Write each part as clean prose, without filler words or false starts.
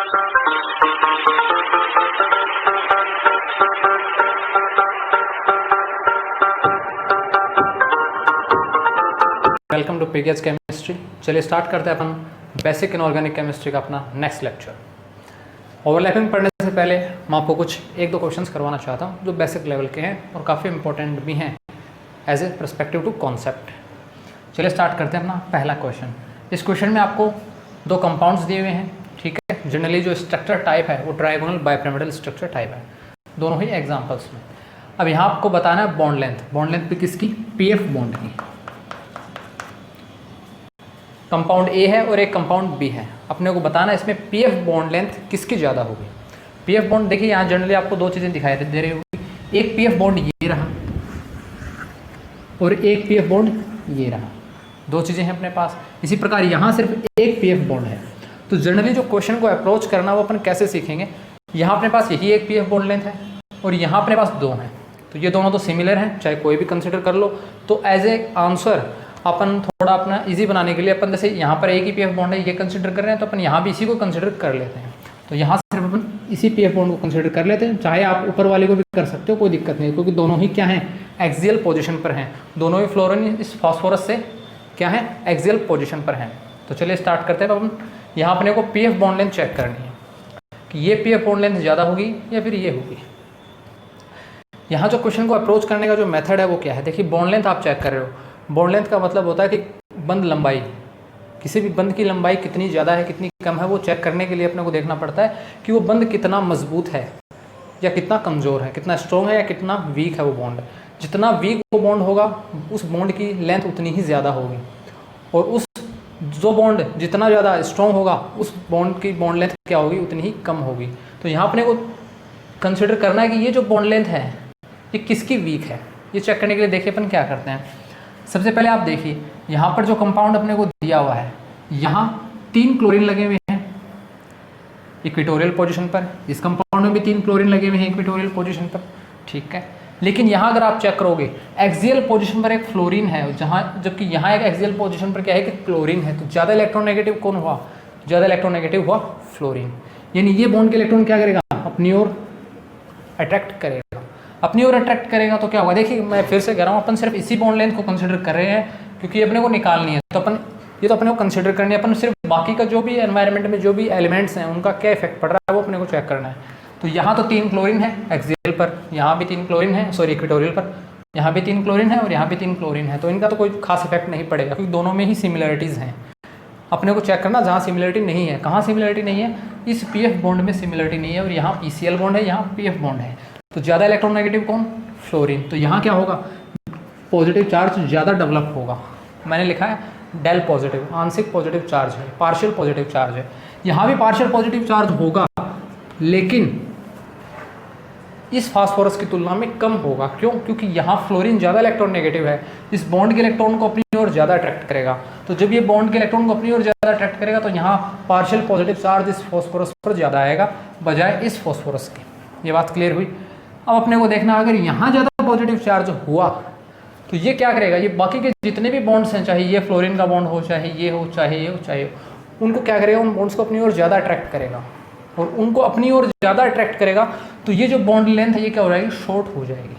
Welcome to PKH chemistry. चलिए start करते हैं अपन बेसिक इनऑर्गेनिक केमिस्ट्री का अपना नेक्स्ट लेक्चर। ओवरलैपिंग पढ़ने से पहले मैं आपको कुछ एक दो क्वेश्चंस करवाना चाहता हूँ जो बेसिक लेवल के हैं और काफ़ी इंपॉर्टेंट भी हैं as a perspective to concept. चलिए स्टार्ट करते हैं अपना पहला क्वेश्चन। इस क्वेश्चन में आपको दो कंपाउंड्स दिए हुए हैं, ठीक है। जनरली जो स्ट्रक्चर टाइप है वो ट्राइगोनल बाइपिरामिडल स्ट्रक्चर टाइप है, दोनों ही एग्जाम्पल्स में। अब यहाँ आपको बताना है बॉन्ड लेंथ। बॉन्ड लेंथ भी किसकी? पीएफ बॉन्ड की। कंपाउंड ए है और एक कंपाउंड बी है। अपने को बताना है इसमें पीएफ बॉन्ड लेंथ किसकी ज़्यादा होगी। पीएफ बॉन्ड देखिए यहाँ जनरली आपको दो चीज़ें दिखाई दे रही होगी, एक पीएफ बॉन्ड ये रहा और एक पीएफ बॉन्ड ये रहा, दो चीज़ें हैं अपने पास। इसी प्रकार यहाँ सिर्फ एक पीएफ बॉन्ड है। तो जनरली जो क्वेश्चन को अप्रोच करना वो अपन कैसे सीखेंगे, यहाँ अपने पास यही एक पीएफ बॉन्ड लेंथ है और यहाँ अपने पास दो हैं, तो ये दोनों तो सिमिलर हैं, चाहे कोई भी कंसिडर कर लो। तो एज ए आंसर अपन थोड़ा अपना इजी बनाने के लिए अपन जैसे यहाँ पर एक ही पीएफ बॉन्ड है ये कंसिडर कर रहे हैं, तो अपन यहाँ भी इसी को कंसिडर कर लेते हैं। तो यहाँ सिर्फ अपन इसी पीएफ बॉन्ड को कंसिडर कर लेते हैं, चाहे आप ऊपर वाले को भी कर सकते हो, कोई दिक्कत नहीं, क्योंकि दोनों ही क्या हैं, एक्सियल पोजीशन पर हैं। दोनों ही फ्लोरीन इस फास्फोरस से क्या है, एक्सियल पोजीशन पर हैं। तो चलिए स्टार्ट करते हैं। अपन यहाँ अपने को पीएफ बॉन्ड लेंथ चेक करनी है कि ये पीएफ बॉन्ड लेंथ ज़्यादा होगी या फिर ये होगी। यहाँ जो क्वेश्चन को अप्रोच करने का जो मेथड है वो क्या है, देखिए बॉन्ड लेंथ आप चेक कर रहे हो। बॉन्ड लेंथ का मतलब होता है कि बंध लंबाई, किसी भी बंध की लंबाई कितनी ज़्यादा है कितनी कम है वो चेक करने के लिए अपने को देखना पड़ता है कि वो बंध कितना मजबूत है या कितना कमज़ोर है, कितना स्ट्रॉन्ग है या कितना वीक है वो बॉन्ड। जितना वीक वो बॉन्ड होगा उस बॉन्ड की लेंथ उतनी ही ज़्यादा होगी, और उस जो बॉन्ड जितना ज़्यादा स्ट्रॉन्ग होगा उस बॉन्ड की बॉन्ड लेंथ क्या होगी, उतनी ही कम होगी। तो यहाँ अपने को कंसिडर करना है कि ये जो बॉन्ड लेंथ है ये किसकी वीक है। ये चेक करने के लिए देखिए अपन क्या करते हैं। सबसे पहले आप देखिए यहाँ पर जो कंपाउंड अपने को दिया हुआ है, यहाँ 3 क्लोरीन लगे हुए हैं इक्वेटोरियल पोजीशन पर, इस कंपाउंड में भी 3 क्लोरीन लगे हुए हैं इक्वेटोरियल पोजीशन पर, ठीक है। लेकिन यहाँ अगर आप चेक करोगे एक्सियल पोजीशन पर एक फ्लोरीन है, जहाँ जबकि यहाँ एक एक्सियल पोजीशन पर क्या है कि क्लोरीन है। तो ज़्यादा इलेक्ट्रोनेगेटिव कौन हुआ? ज़्यादा इलेक्ट्रोनेगेटिव हुआ फ्लोरीन। यानी ये बॉन्ड के इलेक्ट्रॉन क्या करेगा, अपनी ओर अट्रैक्ट करेगा। अपनी ओर अट्रैक्ट करेगा तो क्या होगा, देखिए मैं फिर से कह रहा हूँ, अपन सिर्फ इसी बॉन्ड लेंथ को कंसिडर कर रहे हैं क्योंकि अपने को निकालनी है। तो अपन ये तो अपने को कंसिडर करनी है, अपन सिर्फ बाकी का जो भी एनवायरनमेंट में जो भी एलिमेंट्स हैं उनका क्या इफेक्ट पड़ रहा है वो अपने को चेक करना है। तो यहाँ तो 3 क्लोरीन है एक्सियल पर, यहाँ भी 3 क्लोरीन है, सॉरी इक्वेटोरियल पर, यहाँ भी 3 क्लोरीन है और यहाँ भी 3 क्लोरीन है। तो इनका तो कोई खास इफेक्ट नहीं पड़ेगा क्योंकि दोनों में ही सिमिलरिटीज़ हैं। अपने को चेक करना जहाँ सिमिलरिटी नहीं है, कहाँ सिमिलरिटी नहीं है, इस पीएफ बॉन्ड में सिमिलरिटी नहीं है और यहाँ पीसीएल बॉन्ड है, यहाँ पीएफ बॉन्ड है। तो ज़्यादा इलेक्ट्रोनेगेटिव कौन? फ्लोरीन। तो यहाँ क्या होगा, पॉजिटिव चार्ज ज़्यादा डेवलप होगा। मैंने लिखा है डेल पॉजिटिव, आंशिक पॉजिटिव चार्ज है, पार्शियल पॉजिटिव चार्ज है। यहाँ भी पार्शियल पॉजिटिव चार्ज होगा लेकिन इस फास्फोरस की तुलना में कम होगा। क्यों? क्योंकि यहाँ फ्लोरीन ज़्यादा इलेक्ट्रोनेगेटिव है, इस बॉन्ड के इलेक्ट्रॉन को अपनी ओर ज़्यादा अट्रैक्ट करेगा। तो जब ये बॉन्ड के इलेक्ट्रॉन को अपनी ओर ज़्यादा अट्रैक्ट करेगा तो यहाँ पार्शियल पॉजिटिव चार्ज इस फास्फोरस पर ज़्यादा आएगा बजाय इस फास्फोरस के। ये बात क्लियर हुई। अब अपने को देखना अगर यहाँ ज़्यादा पॉजिटिव चार्ज हुआ तो ये क्या करेगा, ये बाकी के जितने भी बॉन्ड्स हैं, चाहे ये फ्लोरीन का बॉन्ड हो, चाहे ये हो, चाहे ये हो, चाहे हो, उनको क्या करेगा, उन बॉन्ड्स को अपनी ओर ज़्यादा अट्रैक्ट करेगा और उनको अपनी ओर ज़्यादा अट्रैक्ट करेगा। तो ये जो बॉन्ड लेंथ है ये क्या हो जाएगी, शॉर्ट हो जाएगी।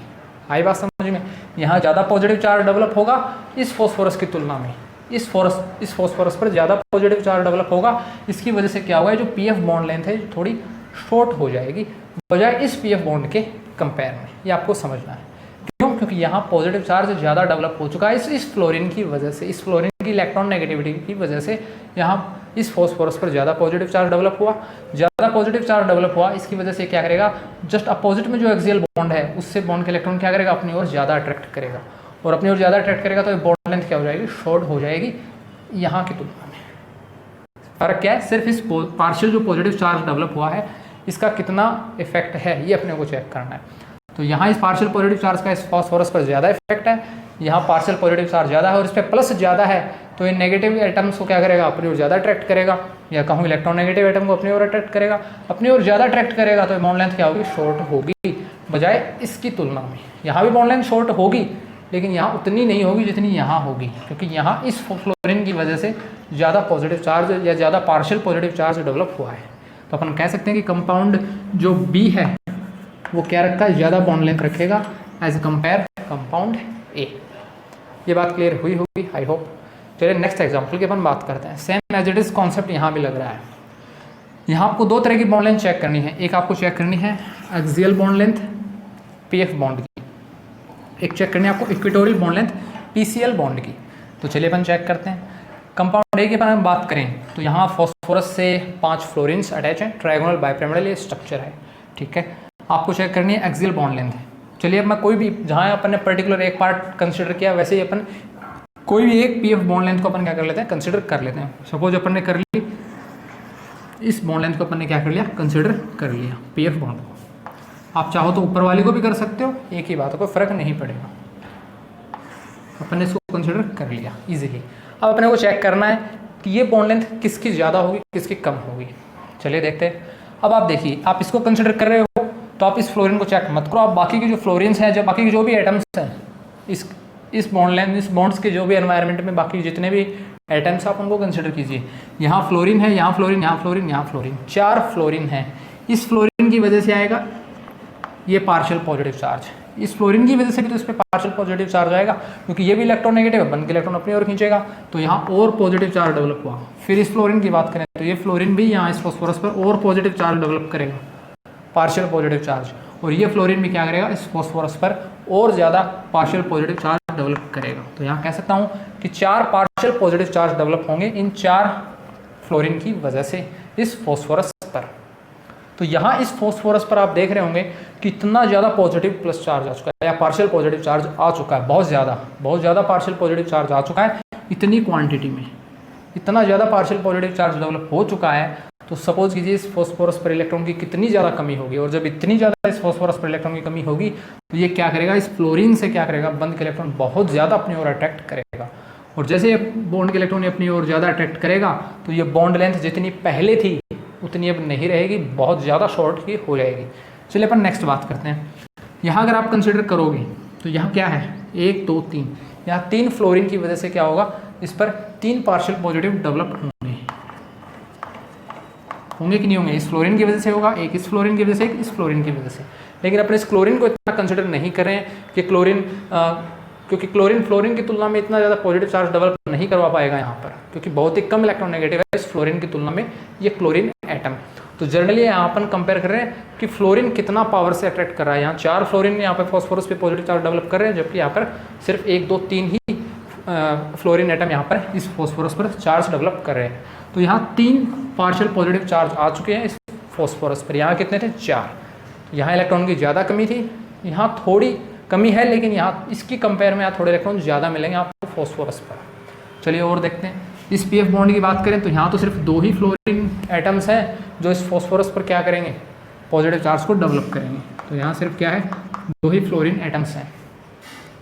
आई बात समझ में? यहाँ ज़्यादा पॉजिटिव चार्ज डेवलप होगा इस फास्फोरस की तुलना में, इस फास्फोरस पर ज़्यादा पॉजिटिव चार्ज डेवलप होगा। इसकी वजह से क्या होगा, जो पीएफ बॉन्ड लेंथ है थोड़ी शॉर्ट हो जाएगी बजाय इस पीएफ बॉन्ड के कंपेयर में। ये आपको समझना है। क्यों? क्योंकि यहाँ पॉजिटिव चार्ज ज़्यादा डेवलप हो चुका है इस फ्लोरीन की वजह से, इस फ्लोरीन की इलेक्ट्रॉन नेगेटिविटी की वजह से यहाँ इस फास्फोरस पर ज़्यादा पॉजिटिव चार्ज डेवलप हुआ। ज़्यादा पॉजिटिव चार्ज डेवलप हुआ, इसकी वजह से क्या करेगा, जस्ट अपोजिट में जो एक्सियल बॉन्ड है उससे बॉन्ड के इलेक्ट्रॉन क्या करेगा, अपनी ओर ज़्यादा अट्रैक्ट करेगा और अपनी ओर ज़्यादा अट्रैक्ट करेगा तो बॉन्ड लेंथ क्या हो जाएगी, शॉर्ट हो जाएगी यहाँ की तुलना में। फर्क क्या है, सिर्फ इस पार्शियल जो पॉजिटिव चार्ज डेवलप हुआ है इसका कितना इफेक्ट है ये अपने को चेक करना है। तो यहाँ इस पार्शियल पॉजिटिव चार्ज का इस फास्फोरस पर ज़्यादा इफेक्ट है, यहाँ पार्शियल पॉजिटिव चार्ज ज़्यादा है और इस पर प्लस ज़्यादा है तो ये नेगेटिव एटम्स को क्या करेगा, अपनी ओर ज़्यादा अट्रैक्ट करेगा, या कहूँ इलेक्ट्रोनेगेटिव एटम को अपनी ओर अट्रैक्ट करेगा। अपनी ओर ज़्यादा अट्रैक्ट करेगा तो बॉन्ड लेंथ क्या होगी, शॉर्ट होगी बजाय इसकी तुलना में। यहाँ भी बॉन्ड लेंथ शॉर्ट होगी लेकिन यहाँ उतनी नहीं होगी जितनी यहाँ होगी, क्योंकि यहाँ इस फ्लोरीन की वजह से ज़्यादा पॉजिटिव चार्ज या ज़्यादा पार्शियल पॉजिटिव चार्ज डेवलप हुआ है। तो अपन कह सकते हैं कि कंपाउंड जो बी है वो क्या रखता है, ज़्यादा बॉन्ड लेंथ रखेगा एज कंपेयर कंपाउंड ए। ये बात क्लियर हुई होगी आई होप। चलिए नेक्स्ट एग्जाम्पल की अपन बात करते हैं। Same as it is concept यहाँ भी लग रहा है। यहाँ आपको दो तरह की बॉन्ड लेंथ चेक करनी है। एक आपको चेक करनी है axial bond length PF bond की, एक चेक करनी है आपको equatorial bond length PCL bond की। तो चलिए अपन चेक करते हैं। कंपाउंड ए के बारे में बात करें तो यहाँ फॉस्फोरस से 5 फ्लोरीन्स अटैच हैं, ट्रायगोनल बाइपिरामिडल ये स्ट्रक्चर है, ठीक है। आपको चेक करनी है एक्सियल बॉन्ड लेंथ। चलिए अब मैं कोई भी, जहाँ अपन ने पर्टिकुलर एक पार्ट कंसिडर किया वैसे ही अपन कोई भी एक पीएफ बॉन्ड लेंथ को अपन क्या कर लेते हैं, कंसिडर कर लेते हैं। सपोज अपन ने कर ली, इस बॉन्ड लेंथ को अपन ने क्या कर लिया, कंसिडर कर लिया पीएफ बॉन्ड को। आप चाहो तो ऊपर वाले को भी कर सकते हो, एक ही बात है, कोई फर्क नहीं पड़ेगा। अपन ने इसको कंसिडर कर लिया इजीली। अब अपने को चेक करना है कि ये बॉन्ड लेंथ किसकी ज़्यादा होगी किसकी कम होगी। चलिए देखते हैं। अब आप देखिए, आप इसको कंसिडर कर रहे हो तो आप इस फ्लोरीन को चेक मत करो, आप बाकी के जो फ्लोरीन्स हैं, जो बाकी के जो भी एटम्स हैं इस बॉन्ड लेंथ, इस बॉन्ड्स के जो भी एनवायरनमेंट में बाकी जितने भी एटम्स आप उनको कंसिडर कीजिए। यहाँ फ्लोरीन है, यहाँ फ्लोरीन, यहाँ फ्लोरीन, यहाँ फ्लोरीन, 4 फ्लोरीन है। इस फ्लोरीन की वजह से आएगा ये पार्शियल पॉजिटिव चार्ज, इस फ्लोरीन की वजह से भी तो इस पर पार्शियल पॉजिटिव चार्ज आएगा, क्योंकि ये भी इलेक्ट्रॉन नेगेटिव है, बन के इलेक्ट्रॉन अपनी ओर खींचेगा, तो यहाँ और पॉजिटिव चार्ज डेवलप हुआ। फिर इस फ्लोरीन की बात करें तो ये फ्लोरीन भी यहाँ इस फॉस्फोरस पर और पॉजिटिव चार्ज डेवलप करेगा, पार्शियल पॉजिटिव चार्ज, और ये फ्लोरीन भी क्या करेगा, इस फॉस्फोरस पर और ज़्यादा पार्शियल पॉजिटिव चार्ज डेवलप करेगा। तो यहाँ कह सकता हूँ कि 4 पार्शियल पॉजिटिव चार्ज डेवलप होंगे इन 4 फ्लोरीन की वजह से इस फॉस्फोरस पर। तो यहाँ इस फॉस्फोरस पर आप देख रहे होंगे कितना ज़्यादा पॉजिटिव प्लस चार्ज आ चुका है या पार्शियल पॉजिटिव चार्ज आ चुका है, बहुत ज़्यादा पार्शियल पॉजिटिव चार्ज आ चुका है। इतनी क्वांटिटी में इतना ज़्यादा पार्शियल पॉजिटिव चार्ज डेवलप हो चुका है, तो सपोज कीजिए इस फॉस्फोरस पर इलेक्ट्रॉन की कितनी ज़्यादा कमी होगी, और जब इतनी ज़्यादा इस फॉस्फोरस पर इलेक्ट्रॉन की कमी होगी तो ये क्या करेगा, इस फ्लोरीन से क्या करेगा, बंद के इलेक्ट्रॉन बहुत ज़्यादा अपनी ओर अट्रैक्ट करेगा, और जैसे बॉन्ड के इलेक्ट्रॉन अपनी ओर ज़्यादा अट्रैक्ट करेगा तो ये बॉन्ड लेंथ जितनी पहले थी उतनी अब नहीं रहेगी, बहुत ज़्यादा शॉर्ट की हो जाएगी। चलिए अपन नेक्स्ट बात करते हैं। यहाँ अगर आप कंसिडर करोगे तो यहाँ क्या है, 1 2 3, यहाँ 3 फ्लोरीन की वजह से क्या होगा, इस पर 3 पार्शियल पॉजिटिव डेवलप होंगे कि नहीं होंगे, इस फ्लोरीन की वजह से होगा, एक इस फ्लोरीन की वजह से, एक इस फ्लोरीन की वजह से। लेकिन अपने इस क्लोरीन को इतना कंसिडर नहीं कर रहे हैं कि क्लोरीन, क्योंकि क्लोरीन फ्लोरीन की तुलना में इतना ज़्यादा पॉजिटिव चार्ज डेवलप नहीं करवा पाएगा यहाँ पर, क्योंकि बहुत ही कम इलेक्ट्रॉन नेगेटिव है इस फ्लोरीन की तुलना में ये क्लोरीन एटम। तो जनरली यहाँ अपन कंपेयर कर रहे हैं कि फ्लोरीन कितना पावर से अट्रैक्ट कर रहा है। यहाँ 4 फ्लोरीन यहाँ पर फॉस्फोरस पे पॉजिटिव चार्ज डेवलप कर रहे हैं, जबकि यहाँ पर सिर्फ 1 2 3 ही फ्लोरीन एटम यहाँ पर इस फॉस्फोरस पर चार्ज डेवलप कर रहे हैं। तो यहाँ 3 पार्शियल पॉजिटिव चार्ज आ चुके हैं इस फॉस्फोरस पर। यहाँ कितने थे, 4। यहाँ इलेक्ट्रॉन की ज़्यादा कमी थी, यहाँ थोड़ी कमी है, लेकिन यहाँ इसकी कंपेयर में यहाँ थोड़े इलेक्ट्रॉन ज़्यादा मिलेंगे आपको फॉस्फोरस पर। चलिए और देखते हैं। इस पीएफ बॉन्ड की बात करें तो यहाँ तो सिर्फ 2 ही फ्लोरीन एटम्स हैं जो इस फॉस्फोरस पर क्या करेंगे, पॉजिटिव चार्ज को डेवलप करेंगे। तो यहाँ सिर्फ क्या है, 2 ही फ्लोरीन एटम्स हैं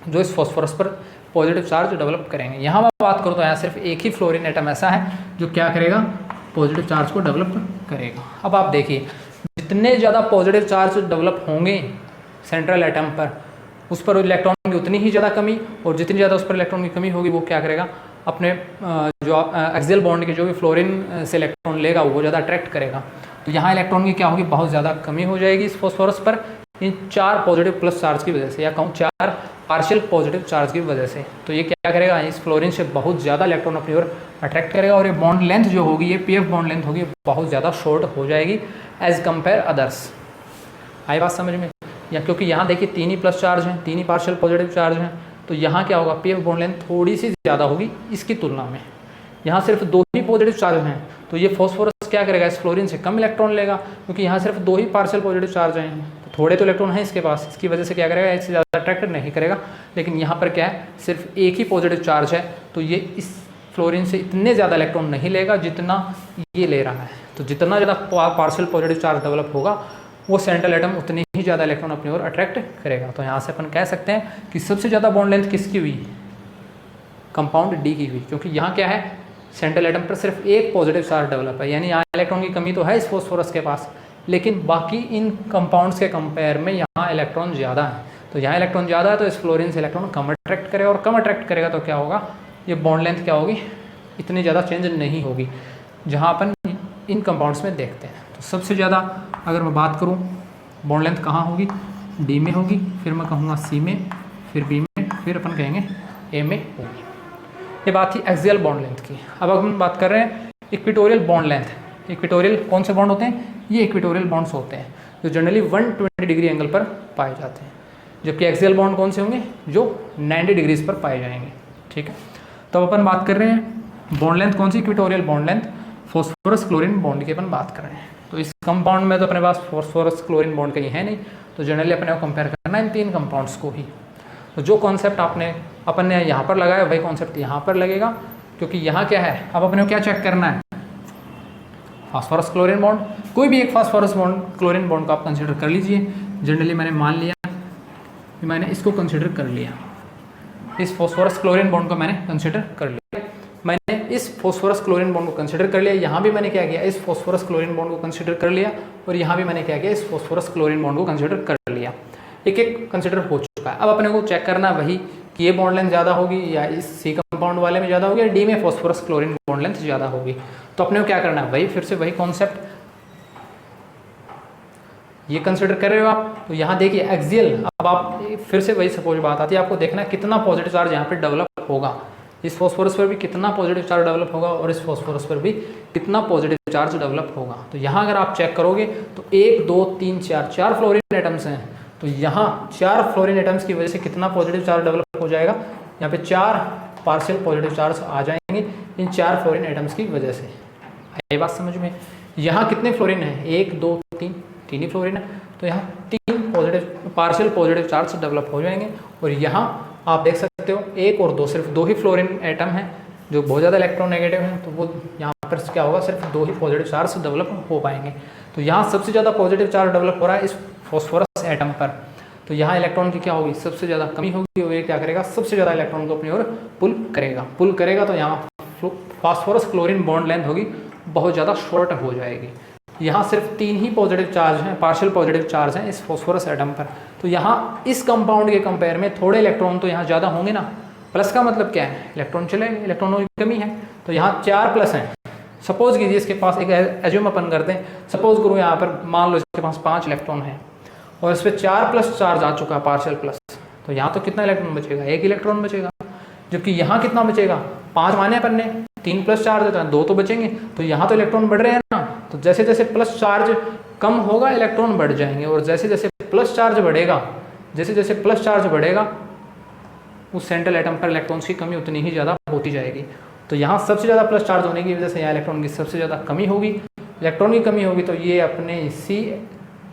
जो इस फॉस्फोरस पर पॉजिटिव चार्ज डेवलप करेंगे। यहाँ मैं बात करूँ तो यहाँ सिर्फ एक ही फ्लोरीन एटम ऐसा है जो क्या करेगा, पॉजिटिव चार्ज को डेवलप करेगा। अब आप देखिए, जितने ज़्यादा पॉजिटिव चार्ज डेवलप होंगे सेंट्रल एटम पर, उस पर इलेक्ट्रॉन की उतनी ही ज़्यादा कमी, और जितनी ज़्यादा उस पर इलेक्ट्रॉन की कमी होगी वो क्या करेगा, अपने जो एक्सियल बॉन्ड के जो भी फ्लोरीन से इलेक्ट्रॉन लेगा वो ज़्यादा अट्रैक्ट करेगा। तो यहाँ इलेक्ट्रॉन की क्या होगी, बहुत ज़्यादा कमी हो जाएगी इस फॉस्फोरस पर, इन 4 पॉजिटिव प्लस चार्ज की वजह से, या कहूँ 4 पार्शियल पॉजिटिव चार्ज की वजह से। तो ये क्या करेगा, इस फ्लोरीन से बहुत ज़्यादा इलेक्ट्रॉन अपनी ओर अट्रैक्ट करेगा, और ये बॉन्ड लेंथ जो होगी, ये पीएफ बॉन्ड लेंथ होगी, बहुत ज़्यादा शॉर्ट हो जाएगी एज कम्पेयर अदर्स। आई बात समझ में? या क्योंकि यहाँ देखिए 3 ही प्लस चार्ज हैं, 3 ही पार्शियल पॉजिटिव चार्ज हैं, तो यहाँ क्या होगा, पीएफ बॉन्ड लेंथ थोड़ी सी ज़्यादा होगी इसकी तुलना में। यहाँ सिर्फ 2 ही पॉजिटिव चार्ज हैं, तो ये फॉस्फोरस क्या करेगा, इस फ्लोरीन से कम इलेक्ट्रॉन लेगा, क्योंकि यहाँ सिर्फ 2 ही पार्शियल पॉजिटिव चार्ज हैं, तो थोड़े तो इलेक्ट्रॉन हैं इसके पास, इसकी वजह से क्या करेगा, इससे ज़्यादा अट्रैक्ट नहीं करेगा। लेकिन यहाँ पर क्या है, सिर्फ एक ही पॉजिटिव चार्ज है, तो ये इस फ्लोरीन से इतने ज़्यादा इलेक्ट्रॉन नहीं लेगा जितना ये ले रहा है। तो जितना ज़्यादा पार्शियल पॉजिटिव चार्ज डेवलप होगा, वो सेंट्रल एटम उतनी ही ज़्यादा इलेक्ट्रॉन अपनी ओर अट्रैक्ट करेगा। तो यहाँ से अपन कह सकते हैं कि सबसे ज़्यादा बॉन्ड लेंथ किसकी हुई, कंपाउंड डी की हुई, क्योंकि यहाँ क्या है, सेंट्रल एटम पर सिर्फ एक पॉजिटिव चार्ज डेवलप है, यानी यहाँ इलेक्ट्रॉन की कमी तो है इस फॉस्फोरस के पास, लेकिन बाकी इन कंपाउंड्स के कंपेयर में यहाँ इलेक्ट्रॉन ज़्यादा है। तो यहाँ इलेक्ट्रॉन ज़्यादा है, तो इस फ्लोरीन से इलेक्ट्रॉन कम अट्रैक्ट करेगा, और कम अट्रैक्ट करेगा तो क्या होगा, ये बॉन्ड लेंथ क्या होगी, इतनी ज़्यादा चेंज नहीं होगी जहाँ अपन इन कंपाउंड्स में देखते हैं। तो सबसे ज़्यादा अगर मैं बात करूँ बॉन्ड लेंथ कहाँ होगी, डी में होगी, फिर मैं कहूँगा सी में, फिर बी में, फिर अपन कहेंगे ए में होगी। ये बात थी एक्सियल बॉन्ड लेंथ की। अब हम बात कर रहे हैं इक्वेटोरियल बॉन्ड लेंथ। इक्वेटोरियल कौन से बॉन्ड होते हैं? ये इक्वेटोरियल बॉन्ड्स होते हैं जो जनरली 120 डिग्री एंगल पर पाए जाते हैं, जबकि एक्सियल बॉन्ड कौन से होंगे? जो 90 डिग्रीज पर पाए जाएंगे। ठीक है, तो अपन बात कर रहे हैं बॉन्ड लेंथ कौन सी? Equatorial bond length phosphorus chlorine bond की अपन बात कर रहे हैं। तो इस कंपाउंड में तो अपने पास फॉस्फोरस क्लोरीन बॉन्ड कहीं है नहीं, तो जनरली अपने को कंपेयर करना है इन तीन कंपाउंड्स को ही। तो जो कॉन्सेप्ट अपन ने यहाँ पर लगाया वही कॉन्सेप्ट यहाँ पर लगेगा, क्योंकि यहाँ क्या है, अब अपने को क्या चेक करना है? Phosphorus chlorine bond. कोई भी एक फास्फोरस बॉन्ड क्लोरीन बॉन्ड को आप कंसिडर कर लीजिए। जनरली मैंने मान लिया कि मैंने इसको कंसिडर कर लिया, इस फास्फोरस क्लोरीन बॉन्ड को मैंने कंसिडर कर लिया, मैंने इस फास्फोरस क्लोरीन बॉन्ड को कंसिडर कर लिया। यहाँ भी मैंने क्या किया? इस फास्फोरस क्लोरीन बॉन्ड को कंसिडर कर लिया, और यहाँ भी मैंने क्या किया? इस फास्फोरस क्लोरीन बॉन्ड को कंसिडर कर लिया। एक एक कंसिडर हो चुका है। अब अपने को चेक करना वही कि ये बॉन्ड लेंथ ज़्यादा होगी या इस सी कंपाउंड वाले में ज़्यादा होगी या डी में फास्फोरस क्लोरीन बॉन्ड लेंथ ज़्यादा होगी। तो अपने को क्या करना है? वही फिर से वही कॉन्सेप्ट ये कंसिडर कर रहे हो आप। तो यहाँ देखिए एक्सियल, अब आप फिर से वही सपोज बात आती है, आपको देखना है कितना पॉजिटिव चार्ज यहाँ पे डेवलप होगा। इस फॉस्फोरस पर भी कितना पॉजिटिव चार्ज डेवलप होगा और इस फॉस्फोरस पर भी कितना पॉजिटिव चार्ज डेवलप होगा। तो यहाँ अगर आप चेक करोगे तो 1 2 3 4 फ्लोरीन एटम्स हैं, तो यहाँ 4 फ्लोरीन एटम्स की वजह से कितना पॉजिटिव चार्ज डेवलप हो जाएगा? यहाँ पे 4 पार्शियल पॉजिटिव चार्ज आ जाएंगे इन 4 फ्लोरीन एटम्स की वजह से। ये बात समझ में? यहाँ कितने फ्लोरीन है? 1 2 3, 3 ही फ्लोरीन है, तो यहाँ 3 positive partial positive charge develop हो जाएंगे। और यहाँ आप देख सकते हो 1 और 2, सिर्फ 2 ही फ्लोरीन एटम हैं जो बहुत ज़्यादा इलेक्ट्रोनेगेटिव हैं, तो वो यहाँ पर क्या होगा? सिर्फ 2 ही पॉजिटिव चार्ज डेवलप हो पाएंगे। तो यहाँ सबसे ज़्यादा पॉजिटिव चार्ज डेवलप हो रहा है इस फॉस्फोरस एटम पर, तो यहाँ इलेक्ट्रॉन की क्या होगी? सबसे ज़्यादा कमी होगी, और ये क्या करेगा? सबसे ज़्यादा इलेक्ट्रॉन को अपनी ओर पुल करेगा। तो यहाँ फास्फोरस क्लोरीन बॉन्ड लेंथ होगी बहुत ज़्यादा शॉर्ट हो जाएगी। यहाँ सिर्फ 3 ही पॉजिटिव चार्ज हैं, पार्शियल पॉजिटिव चार्ज हैं इस फॉस्फोरस एटम पर। तो यहाँ इस कंपाउंड के कंपेयर में थोड़े इलेक्ट्रॉन तो यहाँ ज़्यादा होंगे ना। प्लस का मतलब क्या है? इलेक्ट्रॉन चलेंगे, इलेक्ट्रॉनों की कमी है, तो यहाँ 4 प्लस हैं। सपोज कीजिए इसके पास, एक एज्यूम अपन करते हैं, सपोज करो यहाँ पर मान लो इसके पास 5 इलेक्ट्रॉन है और इस पर 4 प्लस चार्ज आ चुका है, पार्शियल प्लस, तो यहाँ तो कितना इलेक्ट्रॉन बचेगा? 1 इलेक्ट्रॉन बचेगा। जबकि यहाँ कितना बचेगा? 5 माने अपन ने, 3 प्लस चार्ज होता है, 2 तो बचेंगे। तो यहाँ तो इलेक्ट्रॉन बढ़ रहे हैं ना, तो जैसे जैसे प्लस चार्ज कम होगा इलेक्ट्रॉन बढ़ जाएंगे, और जैसे जैसे प्लस चार्ज बढ़ेगा उस सेंट्रल एटम पर इलेक्ट्रॉन्स की कमी उतनी ही ज़्यादा होती जाएगी। तो यहाँ सबसे ज़्यादा प्लस चार्ज होने की वजह से यहाँ इलेक्ट्रॉन की सबसे ज़्यादा कमी होगी। इलेक्ट्रॉन की कमी होगी तो ये अपने इसी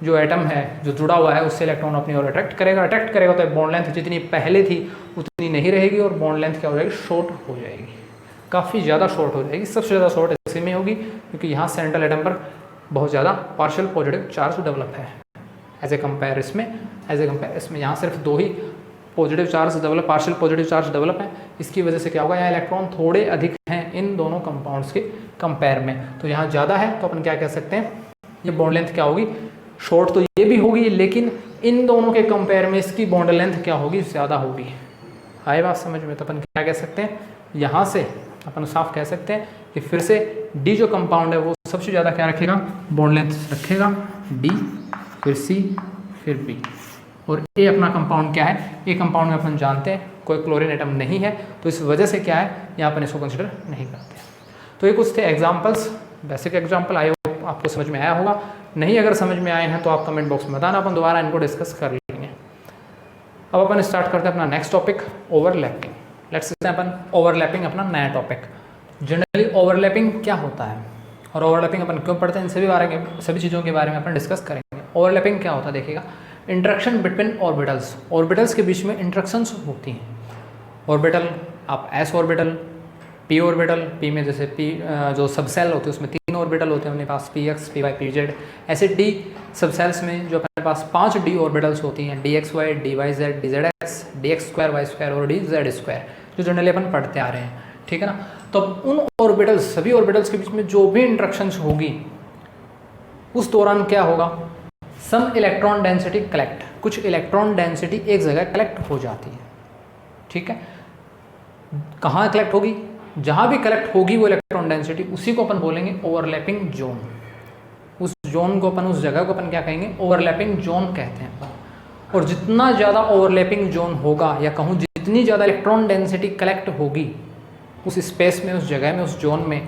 जो एटम है जो जुड़ा हुआ है उससे इलेक्ट्रॉन अपनी ओर अट्रैक्ट करेगा तो बॉन्ड लेंथ जितनी पहले थी उतनी नहीं रहेगी, और बॉन्ड लेंथ क्या हो जाएगी? शॉर्ट हो जाएगी, काफ़ी ज़्यादा शॉर्ट हो जाएगी। सबसे ज़्यादा शॉर्ट इसी में होगी क्योंकि यहाँ सेंट्रल एटम पर बहुत ज़्यादा पार्शियल पॉजिटिव चार्ज डेवलप है। एज ए कंपेयर इसमें यहाँ सिर्फ 2 ही positive charge develop, partial positive charge develop है। इसकी वजह से क्या होगा? यहाँ इलेक्ट्रॉन थोड़े अधिक हैं इन दोनों कंपाउंड्स के कंपेयर में, तो यहाँ ज़्यादा है, तो अपन क्या कह सकते हैं? ये बॉन्ड लेंथ क्या होगी? शॉर्ट तो ये भी होगी, लेकिन इन दोनों के कंपेयर में इसकी बॉन्ड लेंथ क्या होगी? ज़्यादा होगी। आए बात समझ में? तो अपन क्या कह सकते हैं? यहाँ से अपन साफ कह सकते हैं कि फिर से डी जो कंपाउंड है वो सबसे ज़्यादा क्या रखेगा? बॉन्ड लेंथ रखेगा, डी, फिर सी, फिर बी। और ए अपना कंपाउंड क्या है? ए कंपाउंड में अपन जानते हैं कोई क्लोरीन एटम नहीं है, तो इस वजह से क्या है, यहाँ अपन इसको कंसिडर नहीं करते। तो ये कुछ थे examples, basic example. I hope आपको समझ में आया होगा। नहीं अगर समझ में आए हैं तो आप कमेंट बॉक्स में बताना, अपन दोबारा इनको डिस्कस कर लेंगे। अब अपन स्टार्ट करते हैं अपना next topic, overlapping. Let's say upon overlapping अपना नया टॉपिक। जनरली ओवरलैपिंग क्या होता है और ओवरलैपिंग अपन क्यों पढ़ते हैं, इन सभी चीज़ों के बारे में अपन डिस्कस करेंगे। ओवरलैपिंग क्या होता है? देखिएगा, इंटरेक्शन बिटवीन ऑर्बिटल्स के बीच में इंटरेक्शंस होती हैं। ऑर्बिटल, आप S orbital, P orbital, P में जैसे पी जो सबसेल होते हैं उसमें 3 ऑर्बिटल होते हैं अपने पास, p x, p y, p z. ऐसे डी सबसेल्स में जो अपने पास 5 डी ऑर्बिटल्स होती हैं, d x y, d y z, d z x, d x square, y square और डी जेड स्क्वायर, जो जनरली अपन पढ़ते आ रहे हैं, ठीक है ना। तो उन ऑर्बिटल्स, सभी ऑर्बिटल्स के बीच में जो भी इंटरेक्शंस होगी उस दौरान क्या होगा? सम इलेक्ट्रॉन डेंसिटी कलेक्ट, कुछ इलेक्ट्रॉन डेंसिटी एक जगह कलेक्ट हो जाती है, ठीक है। कहाँ कलेक्ट होगी? जहाँ भी कलेक्ट होगी वो इलेक्ट्रॉन डेंसिटी, उसी को अपन बोलेंगे ओवरलैपिंग जोन। उस जोन को अपन, उस जगह को अपन क्या कहेंगे, ओवरलैपिंग जोन कहते हैं अपन। और जितना ज़्यादा ओवरलैपिंग जोन होगा, या कहूँ जितनी ज़्यादा इलेक्ट्रॉन डेंसिटी कलेक्ट होगी उस स्पेस में, उस जगह में, उस जोन में,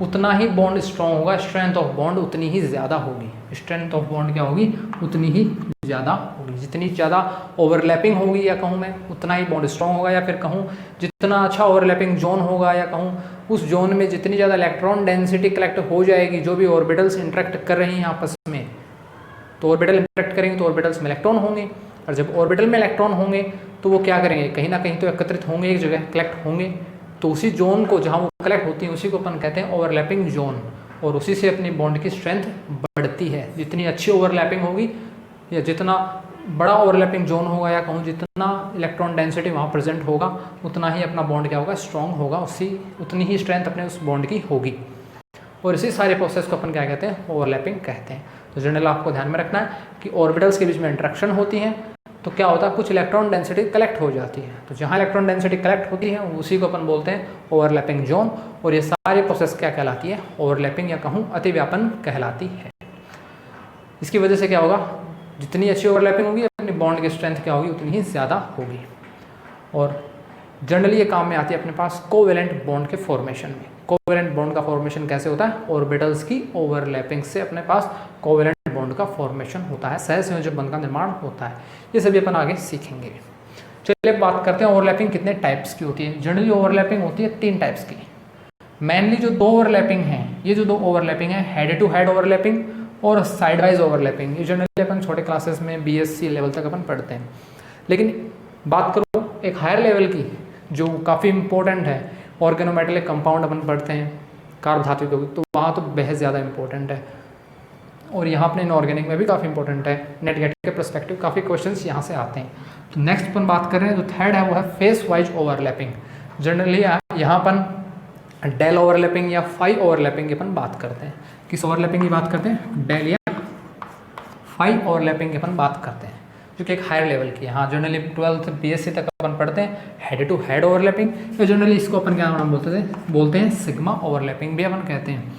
उतना ही बॉन्ड स्ट्रॉन्ग होगा, स्ट्रेंथ ऑफ बॉन्ड उतनी ही ज़्यादा होगी। स्ट्रेंथ ऑफ बॉन्ड क्या होगी, उतनी ही ज़्यादा होगी। जितनी ज़्यादा ओवरलैपिंग होगी, या कहूँ मैं, उतना ही बॉन्ड स्ट्रॉन्ग होगा, या फिर कहूँ जितना अच्छा ओवरलैपिंग जोन होगा, या कहूँ उस जोन में जितनी ज़्यादा इलेक्ट्रॉन डेंसिटी कलेक्ट हो जाएगी, जो भी ऑर्बिटल्स इंटरेक्ट कर रही हैं आपस में, तो ऑर्बिटल इंटरेक्ट करेंगे तो ऑर्बिटल्स में इलेक्ट्रॉन होंगे, और जब ऑर्बिटल में इलेक्ट्रॉन होंगे तो वो क्या करेंगे, कहीं ना कहीं तो एकत्रित होंगे, एक जगह कलेक्ट होंगे, तो उसी जोन को जहाँ वो कलेक्ट होती हैं उसी को अपन कहते हैं ओवरलैपिंग जोन। और उसी से अपनी बॉन्ड की स्ट्रेंथ बढ़ती है। जितनी अच्छी ओवरलैपिंग होगी, या जितना बड़ा ओवरलैपिंग जोन होगा, या कहूँ जितना इलेक्ट्रॉन डेंसिटी वहाँ प्रेजेंट होगा, उतना ही अपना बॉन्ड क्या होगा, स्ट्रॉन्ग होगा, उतनी ही स्ट्रेंथ अपने उस बॉन्ड की होगी। और इसी सारे प्रोसेस को अपन क्या कहते हैं, ओवरलैपिंग कहते हैं। तो जनरल आपको ध्यान में रखना है कि ऑर्बिटल्स के बीच में इंटरेक्शन होती है तो क्या होता है, कुछ इलेक्ट्रॉन डेंसिटी कलेक्ट हो जाती है। तो जहाँ इलेक्ट्रॉन डेंसिटी कलेक्ट होती है उसी को अपन बोलते हैं ओवरलैपिंग जोन। और ये सारी प्रोसेस क्या कहलाती है, ओवरलैपिंग, या कहूँ अतिव्यापन कहलाती है। इसकी वजह से क्या होगा, जितनी अच्छी ओवरलैपिंग होगी अपनी बॉन्ड की स्ट्रेंथ क्या होगी, उतनी ही ज़्यादा होगी। और जनरली ये काम में आती है अपने पास कोवेलेंट बॉन्ड के फॉर्मेशन में। कोवेलेंट बॉन्ड का फॉर्मेशन कैसे होता है, ऑर्बिटल्स की ओवरलैपिंग से अपने पास कोवेलेंट बॉन्ड का फॉर्मेशन होता है, सहसंयोजक बंध का निर्माण होता है। ये सभी अपन आगे सीखेंगे। चलिए बात करते हैं ओवरलैपिंग कितने टाइप्स की होती है। जनरली ओवरलैपिंग होती है 3 टाइप्स की। मेनली जो 2 ओवरलैपिंग हैं, ये जो 2 ओवरलैपिंग है, हेड टू हेड ओवरलैपिंग और साइड वाइज ओवरलैपिंग, ये जनरली अपन छोटे क्लासेस में BSc लेवल तक अपन पढ़ते हैं। लेकिन बात करो एक हायर लेवल की जो काफ़ी इंपॉर्टेंट है, ऑर्गेनोमेटेलिक कंपाउंड अपन पढ़ते हैं, कार्ब धातु के, तो वहाँ तो बेहद ज़्यादा इंपॉर्टेंट है। और यहाँ अपने इनऑर्गेनिक में भी काफ़ी इंपॉर्टेंट है। नेट गेट के पर्सपेक्टिव काफ़ी क्वेश्चंस यहाँ से आते हैं। तो नेक्स्ट अपन बात कर रहे हैं, जो थर्ड है वो है फेस वाइज ओवरलैपिंग। जनरली यहाँ अपन डेल ओवरलैपिंग या फाई ओवरलैपिंग की अपन बात करते हैं। किस ओवरलैपिंग की बात करते हैं, डेल या फाई ओवरलैपिंग की अपन बात करते हैं, जो कि एक हायर लेवल की है। हाँ, जनरली 12th BSc तक अपन पढ़ते हैं हेड टू हेड ओवरलैपिंग, या जनरली इसको अपन क्या नाम बोलते हैं सिग्मा ओवरलैपिंग भी अपन कहते हैं।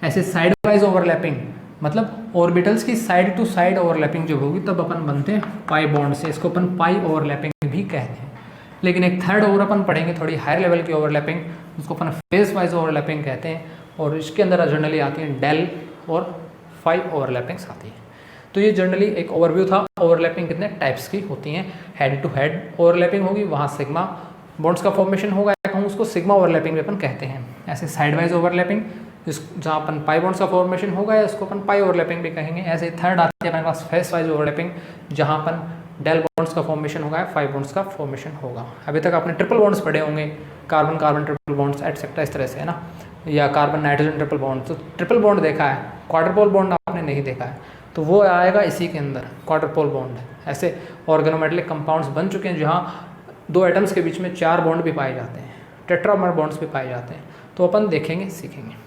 ऐसे साइड वाइज ओवरलैपिंग मतलब ऑर्बिटल्स की साइड टू साइड ओवरलैपिंग जो होगी तब अपन बनते हैं पाई बॉन्ड से, इसको अपन पाई ओवरलैपिंग भी कहते हैं। लेकिन एक थर्ड ओवर अपन पढ़ेंगे थोड़ी हायर लेवल की ओवरलैपिंग, उसको अपन फेस वाइज ओवरलैपिंग कहते हैं, और इसके अंदर जनरली आती है डेल और फाई ओवरलैपिंग्स आती है। तो ये जनरली एक ओवरव्यू था ओवरलैपिंग कितने टाइप्स की होती हैं। हेड टू हेड ओवरलैपिंग होगी, वहाँ सिग्मा बॉन्ड्स का फॉर्मेशन होगा, कहूँ उसको सिग्मा ओवरलैपिंग भी अपन कहते हैं। ऐसे साइड वाइज ओवरलैपिंग जहाँ अपन पाई बॉन्ड्स का फॉर्मेशन होगा, या इसको अपन पाई ओवरलैपिंग भी कहेंगे। ऐसे थर्ड आती है हमारे पास फेस वाइज ओवरलैपिंग, जहाँ अपन डेल बॉन्ड्स का फॉर्मेशन होगा, फाइव बॉन्ड्स का फॉर्मेशन होगा। अभी तक आपने ट्रिपल बॉन्ड्स पढ़े होंगे, carbon carbon triple bonds etcetera, इस तरह से है ना, या कार्बन नाइट्रोजन ट्रिपल बॉन्ड। तो ट्रिपल बॉन्ड देखा है, क्वाड्रपोल बॉन्ड आपने नहीं देखा है, तो वो आएगा इसी के अंदर, क्वाड्रपोल बॉन्ड। ऐसे ऑर्गेनोमेटेलिक कंपाउंड्स बन चुके हैं जहाँ 2 एटम्स के बीच में 4 बॉन्ड भी पाए जाते हैं, टेट्रामर बॉन्ड्स भी पाए जाते हैं। तो अपन देखेंगे, सीखेंगे।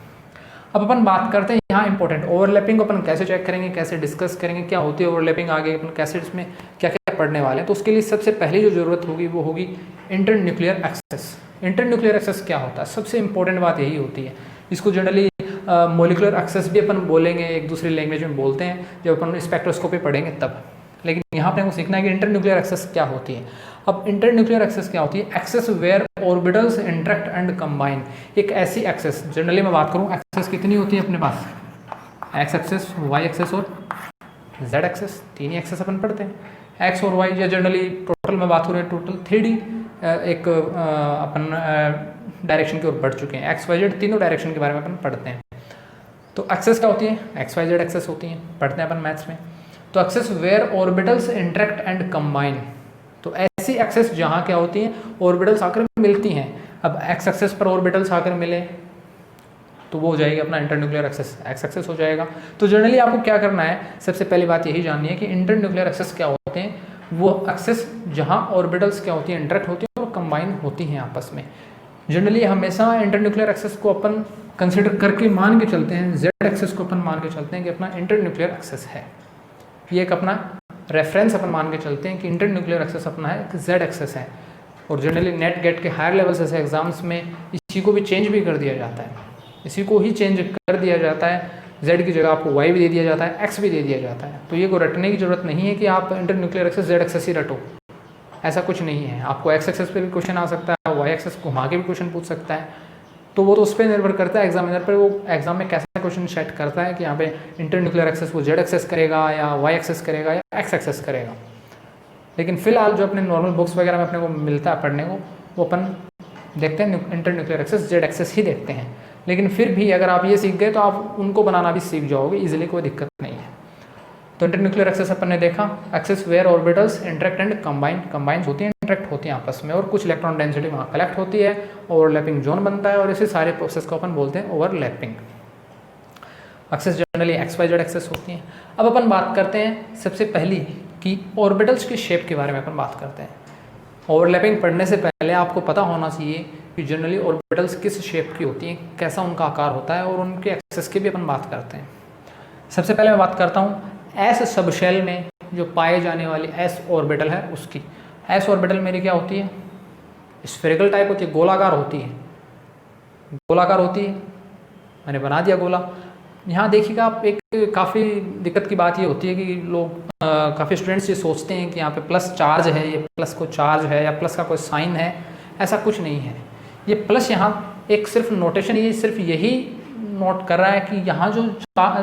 अब अपन बात करते हैं यहाँ इंपॉर्टेंट ओवरलैपिंग को अपन कैसे चेक करेंगे, कैसे डिस्कस करेंगे, क्या होती है ओवरलैपिंग, आगे अपन कैसे इसमें क्या क्या पढ़ने वाले हैं। तो उसके लिए सबसे पहली जो जरूरत होगी वो होगी इंटरन्यूक्लियर एक्सेस। इंटरन्यूक्लियर एक्सेस क्या होता है, सबसे इंपॉर्टेंट बात यही होती है। इसको जनरली मोलिकुलर एक्सेस भी अपन बोलेंगे, एक दूसरी लैंग्वेज में बोलते हैं जब अपन स्पेक्ट्रोस्कोपी पढ़ेंगे तब। लेकिन यहाँ पे हमको सीखना है कि इंटरन्यूक्लियर एक्सेस क्या होती है। अब इंटरन्यूक्लियर एक्सेस क्या होती है, axis where orbitals interact and combine. एक ऐसी एक्सेस, जनरली मैं बात करूँ एक्सेस कितनी होती है अपने पास, एक्स एक्सेस, वाई एक्सेस और जेड एक्सेस, 3 ही एक्सेस अपन पढ़ते हैं। एक्स और वाई, या जनरली टोटल में बात हो रही है, टोटल 3D एक अपन डायरेक्शन की ओर बढ़ चुके हैं। एक्स वाई जेड तीनों डायरेक्शन के बारे में अपन पढ़ते हैं। तो एक्सेस क्या होती है, एक्स वाई जेड एक्सेस होती हैं, पढ़ते हैं अपन मैथ्स में। तो axis where orbitals interact and combine, तो ऐसी एक्सेस जहाँ क्या होती हैं, ऑर्बिटल्स आकर मिलती हैं। अब एक्स एक्सेस पर ऑर्बिटल्स आकर मिले तो वो हो जाएगी अपना इंटरन्यूक्लियर एक्सेस, एक्स एक्सेस हो जाएगा। तो जनरली आपको क्या करना है, सबसे पहली बात यही जाननी है कि इंटरन्यूक्लियर एक्सेस क्या होते हैं। वो एक्सेस जहाँ ऑर्बिटल्स क्या होती हैं, इंटरेक्ट होती हैं और कंबाइन होती हैं आपस में। जनरली हमेशा इंटरन्यूक्लियर एक्सेस को अपन कंसिडर करके मान के चलते हैं, जेड एक्सेस को अपन मान के चलते हैं कि अपना इंटरन्यूक्लियर एक्सेस है। ये एक अपना रेफरेंस अपन मान के चलते हैं कि इंटरन्यूक्लियर एक्सेस अपना है, जेड एक्सेस है। और जनरली नेट गेट के हायर लेवल से एग्जाम्स में इसी को भी चेंज भी कर दिया जाता है, इसी को ही चेंज कर दिया जाता है Z की जगह आपको Y भी दे दिया जाता है, X भी दे दिया जाता है। तो ये को रटने की ज़रूरत नहीं है कि आप इंटरन्यूक्लियर एक्सिस Z एक्सिस ही रटो, ऐसा कुछ नहीं है। आपको X एक्सिस पे भी क्वेश्चन आ सकता है, Y एक्सिस घुमा के भी क्वेश्चन पूछ सकता है। तो वो तो उस पर निर्भर करता है एग्जामिनर पर, वो एग्जाम में कैसा क्वेश्चन सेट करता है कि यहाँ पे इंटरन्यूक्लियर एक्सिस वो Z एक्सिस करेगा या Y एक्सिस करेगा या X एक्सिस करेगा। लेकिन फिलहाल जो अपने नॉर्मल बुक्स वगैरह में अपने को मिलता है पढ़ने को, वो अपन देखते हैं इंटरन्यूक्लियर एक्सिस Z एक्सिस ही देखते हैं। लेकिन फिर भी अगर आप ये सीख गए तो आप उनको बनाना भी सीख जाओगे इजीली, कोई दिक्कत नहीं है। तो इंटरन्यूक्लियर एक्सिस अपन ने देखा, axis where orbitals interact and combines होती हैं, इंटरेक्ट होती हैं आपस में, और कुछ इलेक्ट्रॉन डेंसिटी वहाँ कलेक्ट होती है, ओवरलैपिंग जोन बनता है, और इसी सारे प्रोसेस को अपन बोलते हैं overlapping. Axis generally XYZ axis होती हैं। अब अपन बात करते हैं सबसे पहली कि ऑर्बिटल्स की शेप के बारे में अपन बात करते हैं। ओवरलैपिंग पढ़ने से पहले आपको पता होना चाहिए कि जनरली ऑर्बिटल्स किस शेप की होती हैं, कैसा उनका आकार होता है, और उनके एक्सेस की भी अपन बात करते हैं। सबसे पहले मैं बात करता हूँ S सबशेल में जो पाए जाने वाली S ऑर्बिटल है उसकी। S ऑर्बिटल मेरी क्या होती है? स्फेरिकल टाइप होती है, गोलाकार होती है, गोलाकार होती है। मैंने बना दिया गोला। यहाँ देखिएगा आप, एक काफ़ी दिक्कत की बात ये होती है कि लोग काफ़ी स्टूडेंट्स ये सोचते हैं कि यहाँ पे प्लस चार्ज है, ये प्लस को चार्ज है या प्लस का कोई साइन है। ऐसा कुछ नहीं है। ये प्लस यहाँ एक सिर्फ नोटेशन, ये सिर्फ यही नोट कर रहा है कि यहाँ जो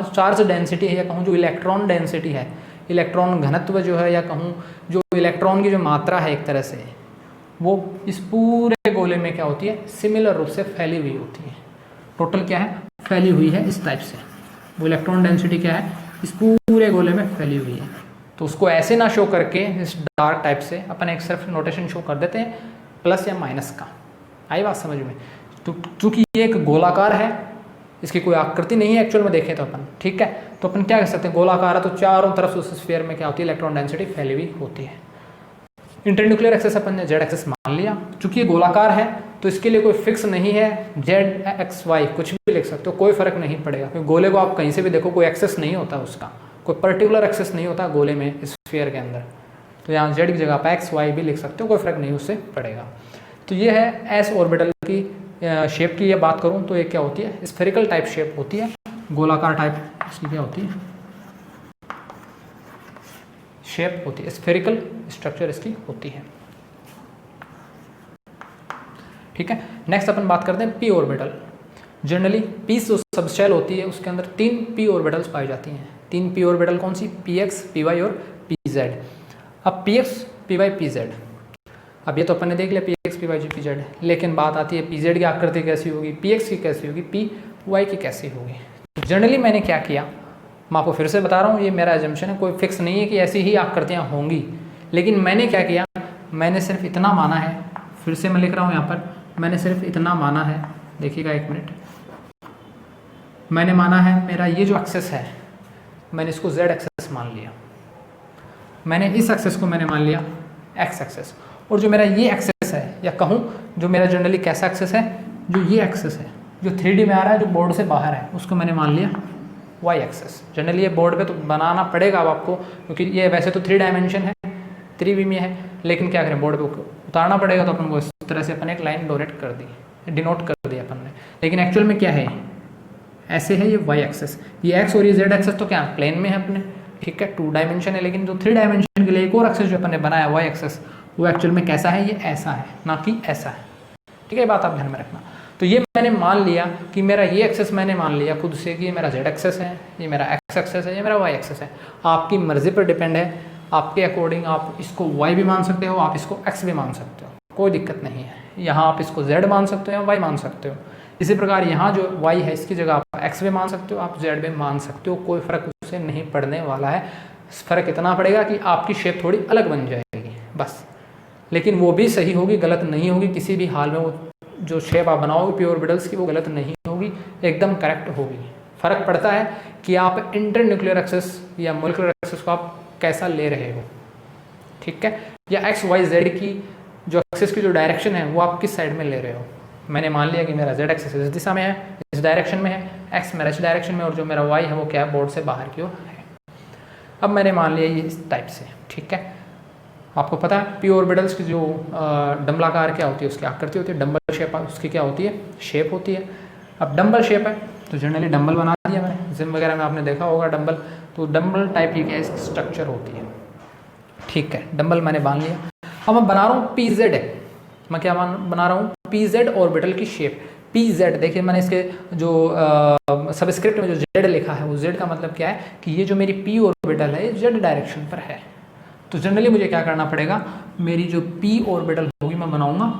चार्ज डेंसिटी है, या कहूँ जो इलेक्ट्रॉन डेंसिटी है, इलेक्ट्रॉन घनत्व जो है, या कहूँ जो इलेक्ट्रॉन की जो मात्रा है एक तरह से, वो इस पूरे गोले में क्या होती है? सिमिलर रूप से फैली हुई होती है। टोटल क्या है? फैली हुई है इस टाइप से। वो इलेक्ट्रॉन डेंसिटी क्या है? इस पूरे गोले में फैली हुई है। तो उसको ऐसे ना शो करके इस डार्क टाइप से अपन एक सिर्फ नोटेशन शो कर देते हैं प्लस या माइनस का। आई बात समझ में? तो चूंकि ये एक गोलाकार है, इसकी कोई आकृति नहीं है एक्चुअल में देखें तो अपन, ठीक है, तो अपन क्या कर सकते हैं? गोलाकार है तो चारों तरफ उस स्फीयर में क्या होती है? इलेक्ट्रॉन डेंसिटी फैली हुई होती है। इंटरन्यूक्लियर एक्सिस अपन ने Z एक्सिस मान लिया। चूंकि ये गोलाकार है तो इसके लिए कोई फिक्स नहीं है, ZXY कुछ भी लिख सकते हो, कोई फर्क नहीं पड़ेगा, क्योंकि गोले को आप कहीं से भी देखो कोई एक्सेस नहीं होता, उसका कोई पर्टिकुलर एक्सेस नहीं होता गोले में, स्फीयर के अंदर। तो यहाँ Z की जगह आप XY भी लिख सकते हो, कोई फर्क नहीं उससे पड़ेगा। तो ये है S ऑर्बिटल की शेप की ये बात करूँ तो ये क्या होती है? स्फेरिकल टाइप शेप होती है, गोलाकार टाइप इसकी क्या होती है? शेप होती है, स्फेरिकल स्ट्रक्चर इसकी होती है। ठीक है, नेक्स्ट अपन बात करते हैं P ऑर्बिटल। जनरली P जो सबशेल होती है उसके अंदर 3 P ऑर्बिटल्स पाई जाती हैं। 3 P ऑर्बिटल कौन सी? Px, Py और Pz। अब Px, Py, Pz, अब ये तो अपन ने देख लिया Px, Py, Pz, लेकिन बात आती है Pz की आकृति कैसी होगी, Px की कैसी होगी, Py की कैसी होगी। जनरली मैंने क्या किया, मैं आपको फिर से बता रहा हूँ, ये मेरा एजम्पशन है, कोई फिक्स नहीं है कि ऐसी ही आकृतियाँ होंगी, लेकिन मैंने क्या किया, मैंने सिर्फ इतना माना है, फिर से मैं लिख रहा हूँ यहाँ पर, मैंने सिर्फ इतना माना है, देखिएगा एक मिनट, मैंने माना है मेरा ये जो एक्सेस है मैंने इसको Z एक्सेस मान लिया, मैंने इस एक्सेस को मैंने मान लिया X एक्सेस, और जो मेरा ये एक्सेस है, या कहूँ जो मेरा जनरली कैसा एक्सेस है, जो ये एक्सेस है जो 3D में आ रहा है, जो बोर्ड से बाहर है, उसको मैंने मान लिया Y एक्सेस। जनरली ये बोर्ड पे तो बनाना पड़ेगा अब आपको, क्योंकि ये वैसे तो 3 डायमेंशन है, 3D में है, लेकिन क्या करें बोर्ड पे उतारना पड़ेगा, तो अपन को इस तरह से अपन एक लाइन डोनेट कर दी, डिनोट कर दिया अपन ने। लेकिन एक्चुअल में क्या है, ऐसे है ये Y एक्सेस, ये X और ये Z एक्सेस तो क्या प्लेन में है अपने, ठीक है, 2 डायमेंशन है, लेकिन जो 3 डायमेंशन के लिए एक और एक्सेस जो अपन ने बनाया Y एक्सेस, वो एक्चुअल में कैसा है, ये ऐसा है, ना कि ऐसा है। ठीक है, बात आप ध्यान में रखना। तो ये मैंने मान लिया कि मेरा ये एक्सेस मैंने मान लिया खुद से कि ये मेरा Z एक्सेस है, ये मेरा X एक्सेस है, ये मेरा Y एक्सेस है। आपकी मर्जी पर डिपेंड है, आपके अकॉर्डिंग आप इसको Y भी मान सकते हो, आप इसको X भी मान सकते हो, कोई दिक्कत नहीं है। यहाँ आप इसको Z मान सकते हो या Y मान सकते हो। इसी प्रकार यहाँ जो Y है इसकी जगह आप X भी मान सकते हो, आप Z भी मान सकते हो, कोई फ़र्क उससे नहीं पड़ने वाला है। फ़र्क इतना पड़ेगा कि आपकी शेप थोड़ी अलग बन जाएगी बस, लेकिन वो भी सही होगी, गलत नहीं होगी किसी भी हाल में। वो जो शेप आप बनाओगे पी ऑर्बिटल्स की, वो गलत नहीं होगी, एकदम करेक्ट होगी। फ़र्क पड़ता है कि आप इंटर न्यूक्लियर एक्सेस या मोलिकुलर एक्सेस को आप कैसा ले रहे हो, ठीक है, या एक्स वाई जेड की जो एक्सेस की जो डायरेक्शन है वो आप किस साइड में ले रहे हो। मैंने मान लिया कि मेरा जेड एक्सेस इस दिशा में है, इस डायरेक्शन में है, एक्स मेरा इस डायरेक्शन में, और जो मेरा वाई है वो क्या है, बोर्ड से बाहर की ओर है। अब मैंने मान लिया ये इस टाइप से, ठीक है। आपको पता है पी ऑर्बिटल्स की जो डम्बलाकार क्या होती है, उसकी आकृति होती है, डम्बल शेप, उसकी क्या होती है, शेप होती है। अब डम्बल शेप है तो जनरली डम्बल बना दिया मैंने, जिम वगैरह में आपने देखा होगा डंबल, तो डंबल टाइप की क्या स्ट्रक्चर होती है। ठीक है, डंबल मैंने बांध लिया। अब मैं बना रहा हूँ PZ, मैं क्या बना रहा हूँ PZ ऑर्बिटल की शेप। PZ देखिए मैंने इसके जो सबस्क्रिप्ट में जो Z लिखा है वो Z का मतलब क्या है कि ये जो मेरी P ऑर्बिटल है ये Z डायरेक्शन पर है। तो जनरली मुझे क्या करना पड़ेगा, मेरी जो P ऑर्बिटल होगी मैं बनाऊंगा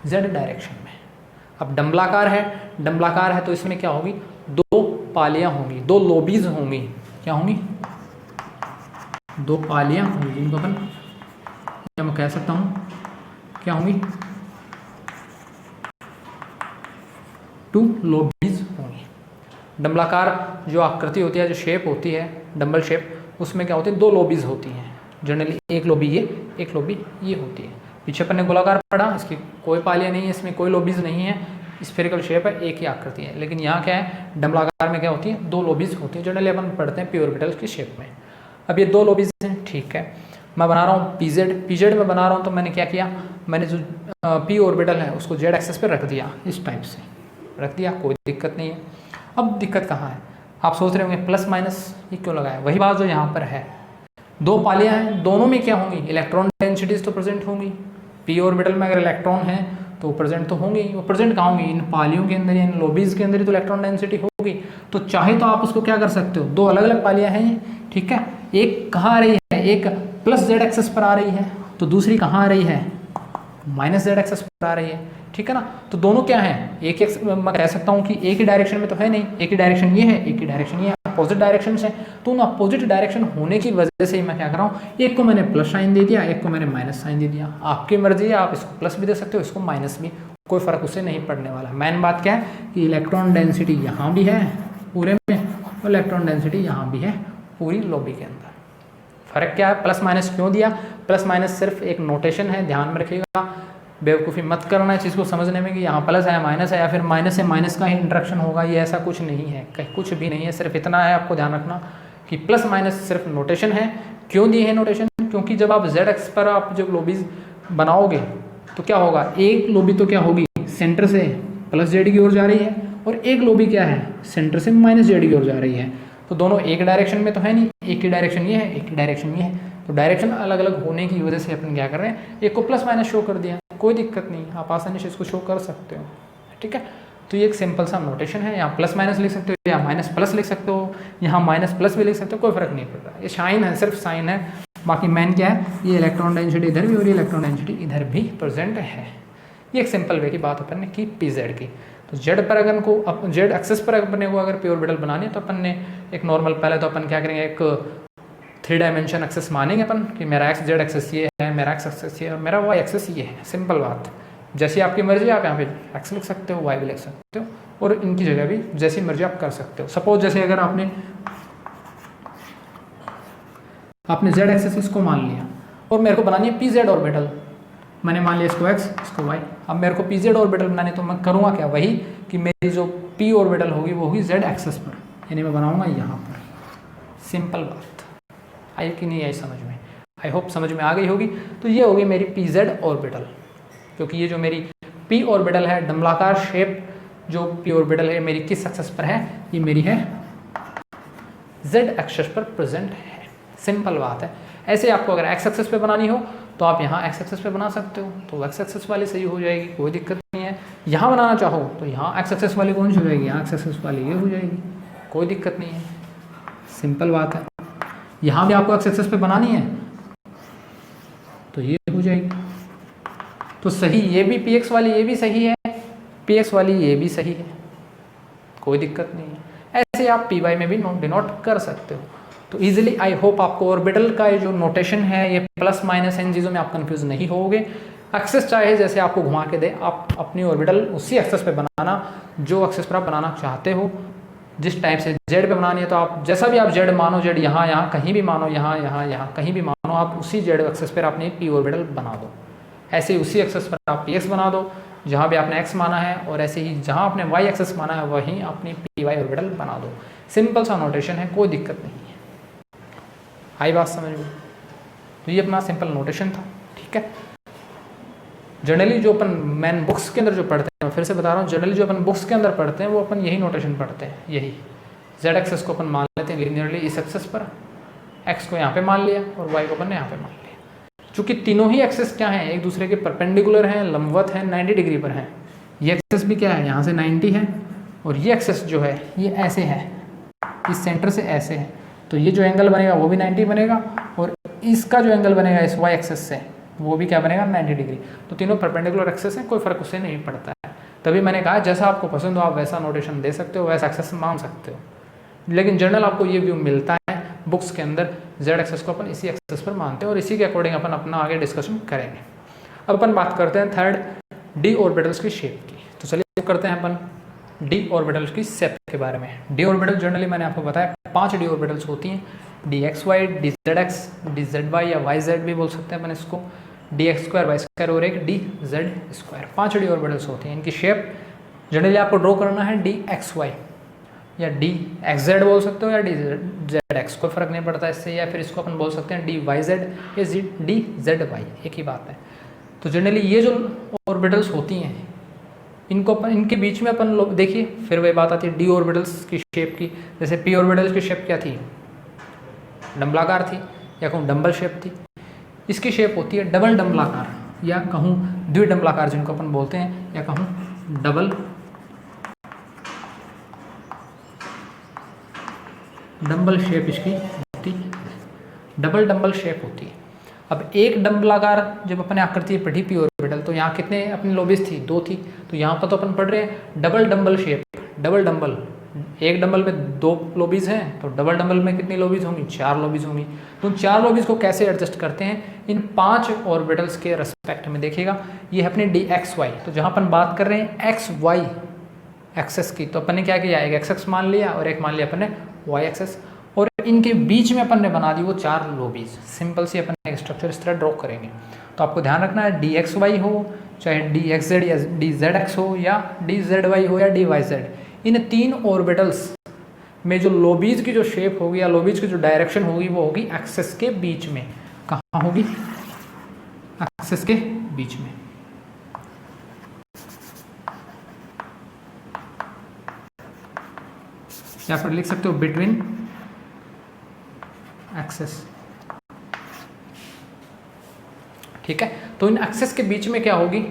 Z डायरेक्शन में। अब डंबलाकार है तो इसमें क्या होगी, दो पालियां होंगी, दो लोबीज होंगी। क्या होंगी, दो पालियां होंगी जिनको अपन क्या मैं कह सकता हूं क्या होंगी, टू लोबीज होंगी। डंबलाकार जो आकृति होती है, जो शेप होती है डंबल शेप, उसमें क्या होती है, दो लोबीज होती हैं जनरली, एक लोबी ये, एक लोबी ये होती है। पीछे अपन ने गोलाकार पढ़ा, इसकी कोई पालियां नहीं है, इसमें कोई लोबीज नहीं है, स्फेरिकल शेप है, एक ही आकृति है। लेकिन यहाँ क्या है, डंबलाकार में क्या होती है, दो लोबीज होती है, जनरली अपन पढ़ते हैं पी ऑर्बिटल की शेप में। अब ये दो लोबीज हैं, ठीक है। मैं बना रहा हूँ PZ में बना रहा हूँ, तो मैंने क्या किया, मैंने जो P ऑर्बिटल है उसको Z एक्सेस पर रख दिया, इस टाइप से रख दिया, कोई दिक्कत नहीं है। अब दिक्कत कहाँ है, आप सोच रहे होंगे प्लस माइनस ये क्यों लगाया, वही बात जो यहाँ पर है, दो पालियाँ हैं, दोनों में क्या होंगी, इलेक्ट्रॉन डेंसिटीज तो प्रेजेंट होंगी। P ऑर्बिटल में अगर इलेक्ट्रॉन है तो प्रेजेंट तो होंगी, वो प्रेजेंट कहाँ होंगी, इन पालियों के अंदर, इन लोबीज के अंदर ही तो इलेक्ट्रॉन डेंसिटी होगी। तो चाहे तो आप उसको क्या कर सकते हो, दो अलग अलग पालियाँ हैं ये, ठीक है, एक कहाँ आ रही है, एक प्लस Z एक्सेस पर आ रही है, तो दूसरी कहाँ आ रही है, माइनस Z एक्सेस पर आ रही है, ठीक है ना। तो दोनों क्या है, एक मैं कह सकता हूँ कि एक ही डायरेक्शन में तो है नहीं, एक ही डायरेक्शन ये है, एक ही डायरेक्शन ये है, अपोजिट डायरेक्शन है। तो उन अपोजिट डायरेक्शन होने की वजह से ही मैं क्या कर रहा हूँ, एक को मैंने प्लस साइन दे दिया, एक को मैंने माइनस साइन दे दिया। आपकी मर्जी है, आप इसको प्लस भी दे सकते हो, इसको माइनस भी, कोई फर्क उससे नहीं पड़ने वाला। मेन बात क्या है कि इलेक्ट्रॉन डेंसिटी यहाँ भी है पूरे में, और इलेक्ट्रॉन डेंसिटी यहाँ भी है पूरी लोबी के अंदर। फर्क क्या है, प्लस माइनस क्यों दिया, प्लस माइनस सिर्फ एक नोटेशन है, ध्यान में रखिएगा, बेवकूफ़ी मत करना है चीज़ को समझने में कि यहाँ प्लस है माइनस है, या फिर माइनस से माइनस का ही इंट्रैक्शन होगा, ये ऐसा कुछ नहीं है, कहीं कुछ भी नहीं है। सिर्फ इतना है आपको ध्यान रखना कि प्लस माइनस सिर्फ नोटेशन है। क्यों दी है नोटेशन, क्योंकि जब आप Z एक्स पर आप जब लोबीज बनाओगे तो क्या होगा, एक लोबी तो क्या होगी, सेंटर से प्लस Z की ओर जा रही है, और एक लोबी क्या है, सेंटर से माइनस Z की ओर जा रही है। तो दोनों एक डायरेक्शन में तो है नहीं, एक ही डायरेक्शन ये है, एक ही डायरेक्शन ये है। तो डायरेक्शन अलग अलग होने की वजह से अपन क्या कर रहे हैं, एक को प्लस माइनस शो कर दिया, कोई दिक्कत नहीं, आप आसानी से इसको शो कर सकते हो, ठीक है। तो ये एक सिंपल सा नोटेशन है, यहाँ प्लस माइनस लिख सकते हो या माइनस प्लस लिख सकते हो, यहाँ माइनस प्लस भी लिख सकते हो, कोई फर्क नहीं पड़ रहा। ये साइन है, सिर्फ साइन है, बाकी मैन क्या है, ये इलेक्ट्रॉन डेंसिटी इधर भी और ये इलेक्ट्रॉन डेंसिटी इधर भी प्रेजेंट है। ये एक सिंपल वे की बात अपन ने की PZ की। तो Z पर अगर को Z एक्सेस पर अपने को अगर पी ऑर्बिटल बनानी है तो अपन ने एक नॉर्मल, पहले तो अपन क्या करेंगे, एक 3 डायमेंशन एक्सेस मानेंगे अपन कि मेरा Z एक्सेस ये है, मेरा X एक्सेस ये है, मेरा Y एक्सेस ये है। सिंपल बात, जैसी आपकी मर्जी, आप यहाँ पे X लिख सकते हो, Y भी लिख सकते हो, और इनकी जगह भी जैसी मर्जी आप कर सकते हो। सपोज जैसे अगर आपने Z एक्सेस इसको मान लिया और मेरे को बनानी है PZ ऑर्बिटल, मैंने मान लिया इसको X इसको Y। अब मेरे को PZ ऑर्बिटल बनाने तो मैं करूँगा क्या, वही कि मेरी जो P ऑर्बिटल होगी वो होगी Z एक्सेस पर, यानी मैं बनाऊँगा यहाँ पर। सिंपल बात आई कि नहीं आई समझ में, आई होप समझ में आ गई होगी। तो ये होगी मेरी PZ ऑर्बिटल, क्योंकि ये जो मेरी P ऑर्बिटल है, डंबलाकार शेप जो P ऑर्बिटल है मेरी किस एक्सेस पर है, ये मेरी है Z एक्सेस पर प्रेजेंट है। सिंपल बात है। ऐसे आपको अगर X एक्सेस पे बनानी हो तो आप यहाँ X एक्सेस पे बना सकते हो, तो X एक्सेस वाली सही हो जाएगी, कोई दिक्कत नहीं है। यहाँ बनाना चाहो तो यहाँ X एक्सेस वाली कौन सी हो जाएगी, यहाँ X एक्सेस वाली ये हो जाएगी, कोई दिक्कत नहीं है। सिंपल बात है। यहाँ भी आपको X एक्सेस पे बनानी है तो ये हो जाएगी, तो सही ये भी PX वाली ये भी सही है, PX वाली ये भी सही है, कोई दिक्कत नहीं है। ऐसे आप PY में भी डिनोट कर सकते हो। तो इजीली आई होप आपको ऑर्बिटल का ये जो नोटेशन है, ये प्लस माइनस इन चीज़ों में आप कंफ्यूज नहीं होगे। एक्सेस चाहे जैसे आपको घुमा के दे, आप अपनी ऑर्बिटल उसी एक्सेस पे बनाना जो एक्सेस पर आप बनाना चाहते हो। जिस टाइप से जेड पे बनानी है तो आप जैसा भी आप जेड मानो, जेड यहाँ कहीं भी मानो, यहाँ कहीं भी मानो, आप उसी जेड एक्सेस पर अपनी पी ऑर्बिटल बना दो। ऐसे ही उसी एक्सेस पर आप PX बना दो जहाँ भी आपने X माना है, और ऐसे ही जहाँ आपने Y एक्सेस माना है वहीं अपनी PY ऑर्बिटल बना दो। सिंपल सा नोटेशन है, कोई दिक्कत नहीं है। आई बात समझ में? तो ये अपना सिंपल नोटेशन था, ठीक है। जनरली जो अपन मैन बुक्स के अंदर जो पढ़ते हैं, फिर से बता रहा हूँ, जनरली जो अपन बुक्स के अंदर पढ़ते हैं वो अपन यही नोटेशन पढ़ते हैं, यही जेड एक्सेस को अपन मान लेते हैं लीनियरली इस एक्सेस पर, एक्स को यहाँ पे मान लिया और वाई को अपन ने यहाँ पे मान लिया। चूँकि तीनों ही एक्सेस क्या हैं, एक दूसरे के परपेंडिकुलर हैं, लंबवत हैं, 90 डिग्री पर हैं। ये एक्सेस भी क्या है, यहाँ से 90 है, और ये एक्सेस जो है ये ऐसे है, इस सेंटर से ऐसे है, तो ये जो एंगल बनेगा वो भी 90 बनेगा, और इसका जो एंगल बनेगा इस वाई एक्सेस से वो भी क्या बनेगा, 90 डिग्री। तो तीनों परपेंडिकुलर एक्सेस हैं, कोई फर्क उससे नहीं पड़ता है। तभी मैंने कहा जैसा आपको पसंद हो आप वैसा नोटेशन दे सकते हो, वैसा एक्सेस मान सकते हो, लेकिन जनरल आपको ये व्यू मिलता है बुक्स के अंदर, जेड एक्सेस को अपन इसी एक्सेस पर मानते हैं और इसी के अकॉर्डिंग अपन अपना आगे डिस्कशन करेंगे। अब अपन बात करते हैं थर्ड, डी ऑर्बिटल्स की शेप की। तो चलिए करते हैं अपन डी ऑर्बिटल्स की शेप के बारे में। डी ऑर्बिटल जनरली मैंने आपको बताया 5 डी ऑर्बिटल्स होती हैं, d x y, d z x, d z y या वाई जेड भी बोल सकते हैं अपन इसको, d x square y square और एक d z square. 5 d orbitals होती हैं। इनकी शेप जनरली आपको ड्रॉ करना है डी एक्स वाई या डी एक्स जेड बोल सकते हो या डी जेड एक्स, कोई फर्क नहीं पड़ता इससे, या फिर इसको अपन बोल सकते हैं डी वाई जेड या डी जेड वाई, एक ही बात है। तो जनरली ये जो ऑर्बिटल्स होती हैं इनको अपन, इनके बीच में अपन लोग देखिए, फिर वही बात आती है डी ऑर्बिटल्स की शेप की। जैसे पी ऑर्बिटल्स की शेप क्या थी, डंबलाकार थी या कहूँ डंबल शेप थी। इसकी शेप होती है डबल डंबलाकार या कहूँ द्विडंबलाकार जिनको अपन बोलते हैं, या कहूँ डबल डंबल शेप इसकी होती है, डबल डंबल शेप होती है। अब एक डंबलाकार जब अपने आकृति पढ़ी पी ऑर्बिटल, तो यहाँ कितने अपनी लोबीज थी, 2 थी, तो यहाँ पर तो अपन पढ़ रहे हैं double dumbbell shape, double dumbbell, एक डंबल में 2 लोबीज हैं, तो डबल डंबल में कितनी लोबीज होंगी, 4 लोबीज होंगी। तो उन 4 लोबीज को कैसे एडजस्ट करते हैं, इन 5 ऑर्बिटल्स के रेस्पेक्ट में। देखिएगा ये है अपनी डी एक्स वाई, तो जहाँ अपन बात कर रहे हैं एक्स वाई एक्सेस की, तो अपन ने क्या किया, एक एक्सेस मान लिया और एक मान लिया अपन ने वाई एक्सेस, और इनके बीच में अपन ने बना दी वो 4 लोबीज। सिंपल सी अपन एक स्ट्रक्चर इस तरह ड्रॉ करेंगे। तो आपको ध्यान रखना है डी एक्स वाई हो, चाहे डी एक्स जेड या डी जेड एक्स हो, या डी जेड वाई हो या डी वाई जेड, इन 3 ऑर्बिटल्स में जो लोबीज की जो शेप होगी या लोबीज की जो डायरेक्शन होगी वो होगी एक्सेस के बीच में। कहाँ होगी, एक्सेस के बीच में। या फिर लिख सकते हो बिटवीन एक्सेस, ठीक है। तो इन एक्सेस के बीच में क्या होगी,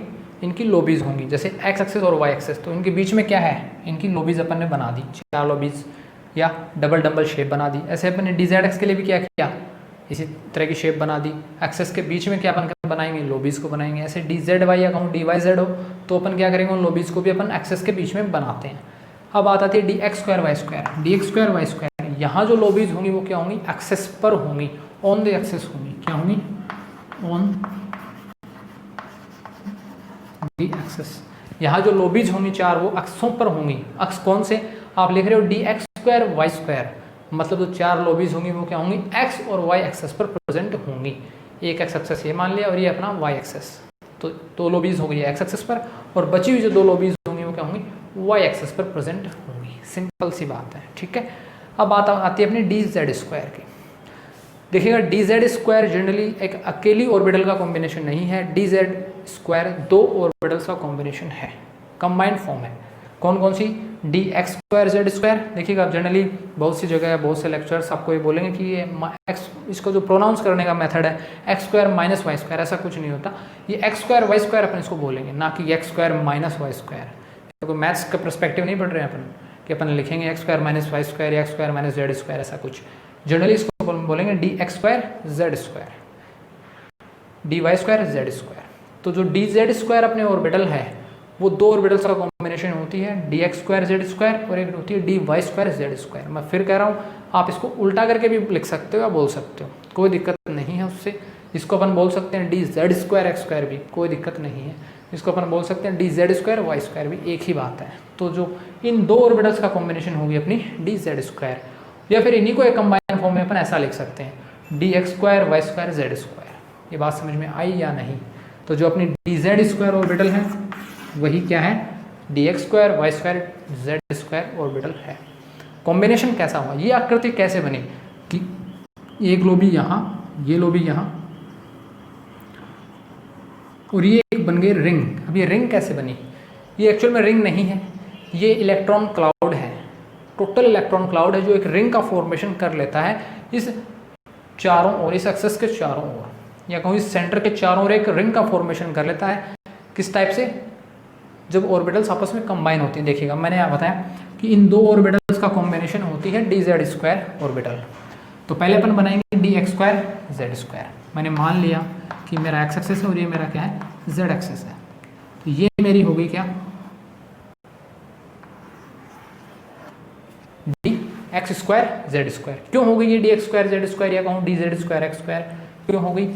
इनकी लोबीज होंगी। जैसे एक्स एक्सेस और वाई एक्सेस, तो इनके बीच में क्या है, इनकी लोबीज अपन ने बना दी, 4 लोबीज या डबल डंबल शेप बना दी। ऐसे अपन ने डी जेड एक्स के लिए भी क्या किया, इसी तरह की शेप बना दी। एक्सेस के बीच में क्या अपन बनाएंगे, लोबीज को बनाएंगे। ऐसे डी जेड वाई या कहूँ डी वाई जेड हो, तो अपन क्या करेंगे, उन लोबीज को भी अपन एक्सेस के बीच में बनाते हैं। अब बात आती है d x square y square. D x square y square, यहाँ जो लोबीज होंगी वो क्या होंगी, एक्सेस पर होंगी, ऑन द एक्सेस होंगी। क्या होंगी, ऑन डी एक्सेस। यहाँ जो लोबीज होंगी 4 वो अक्षों पर होंगी। अक्ष कौन से, आप लिख रहे हो d x square y square, मतलब जो 4 लोबीज होंगी वो क्या होंगी, एक्स और वाई एक्सेस पर प्रेजेंट होंगी। एक एक्स एक्सेस ये मान लिया और ये अपना वाई एक्सेस, तो 2 लोबीज हो गई एक्स एक्सेस पर, और बची हुई जो 2 लोबीज होंगी वो क्या होंगी, वाई एक्सेस पर प्रेजेंट होंगी। सिंपल सी बात है, ठीक है। अब बात आती है अपनी डी जेड स्क्वायर की। देखिएगा डी जेड स्क्वायर जनरली एक अकेली ऑर्बिटल का कॉम्बिनेशन नहीं है, डी जेड स्क्वायर 2 ऑर्बिटल्स का कॉम्बिनेशन है, कंबाइंड फॉर्म है। कौन कौन सी, d x square z square. देखिएगा जनरली बहुत सी जगह बहुत से लेक्चर्स आपको ये बोलेंगे कि ये एक्स, इसको जो प्रोनाउंस करने का मेथड है x square minus y square, ऐसा कुछ नहीं होता। ये एक्स स्क्वायर वाई स्क्वायर अपन इसको बोलेंगे, ना कि x square minus y square. तो कोई मैथ्स का परस्पेक्टिव नहीं पढ़ रहे हैं अपन कि अपन लिखेंगे x square minus y square या x square minus z square, ऐसा कुछ। जनरली इसको बोलेंगे d x square z square, d y square z square. तो जो डी जेड स्क्वायर अपने ऑर्बिटल है वो 2 ऑर्बिटल्स का कॉम्बिनेशन होती है, d x square z square और एक होती है d y square z square. मैं फिर कह रहा हूँ, आप इसको उल्टा करके भी लिख सकते हो या बोल सकते हो, कोई दिक्कत नहीं है उससे। इसको अपन बोल सकते हैं d z square x square भी, कोई दिक्कत नहीं है। इसको अपन बोल सकते हैं d z square y square भी, एक ही बात है। तो जो इन 2 ऑर्बिटल्स का कॉम्बिनेशन होगी अपनी डी जेड स्क्वायर, या फिर इन्हीं को एक कंबाइंड फॉर्म में अपन ऐसा लिख सकते हैं d x square y square z square. ये बात समझ में आई या नहीं। तो जो अपनी डी जेड स्क्वायर ऑर्बिटल है वही क्या है, d x square y square z square orbital है। कॉम्बिनेशन कैसा हुआ, ये आकृति कैसे बनी कि एक लोबी यहाँ, ये लोबी यहाँ, और ये एक बन गई रिंग। अब ये रिंग कैसे बनी? ये एक्चुअल में रिंग नहीं है, ये इलेक्ट्रॉन क्लाउड है, टोटल इलेक्ट्रॉन क्लाउड है जो एक रिंग का फॉर्मेशन कर लेता है इस चारों ओर, इस एक्सेस के चारों ओर, या कहूँ इस सेंटर के चारों ओर एक रिंग का फॉर्मेशन कर लेता है। किस टाइप से? जब ऑर्बिटल्स आपस में कंबाइन होती हैं। देखिएगा मैंने यहाँ बताया कि इन दो ऑर्बिटल्स का कॉम्बिनेशन होती है dz² ऑर्बिटल। तो पहले अपन बनाएंगे dx² z²। मैंने मान लिया कि मेरा x एक्सिस है और ये मेरा क्या है, z एक्सिस है। तो ये मेरी हो गई क्या, dx² z²। क्यों हो गई ये dx² z² या कहूँ dz² x²? क्यों हो गई?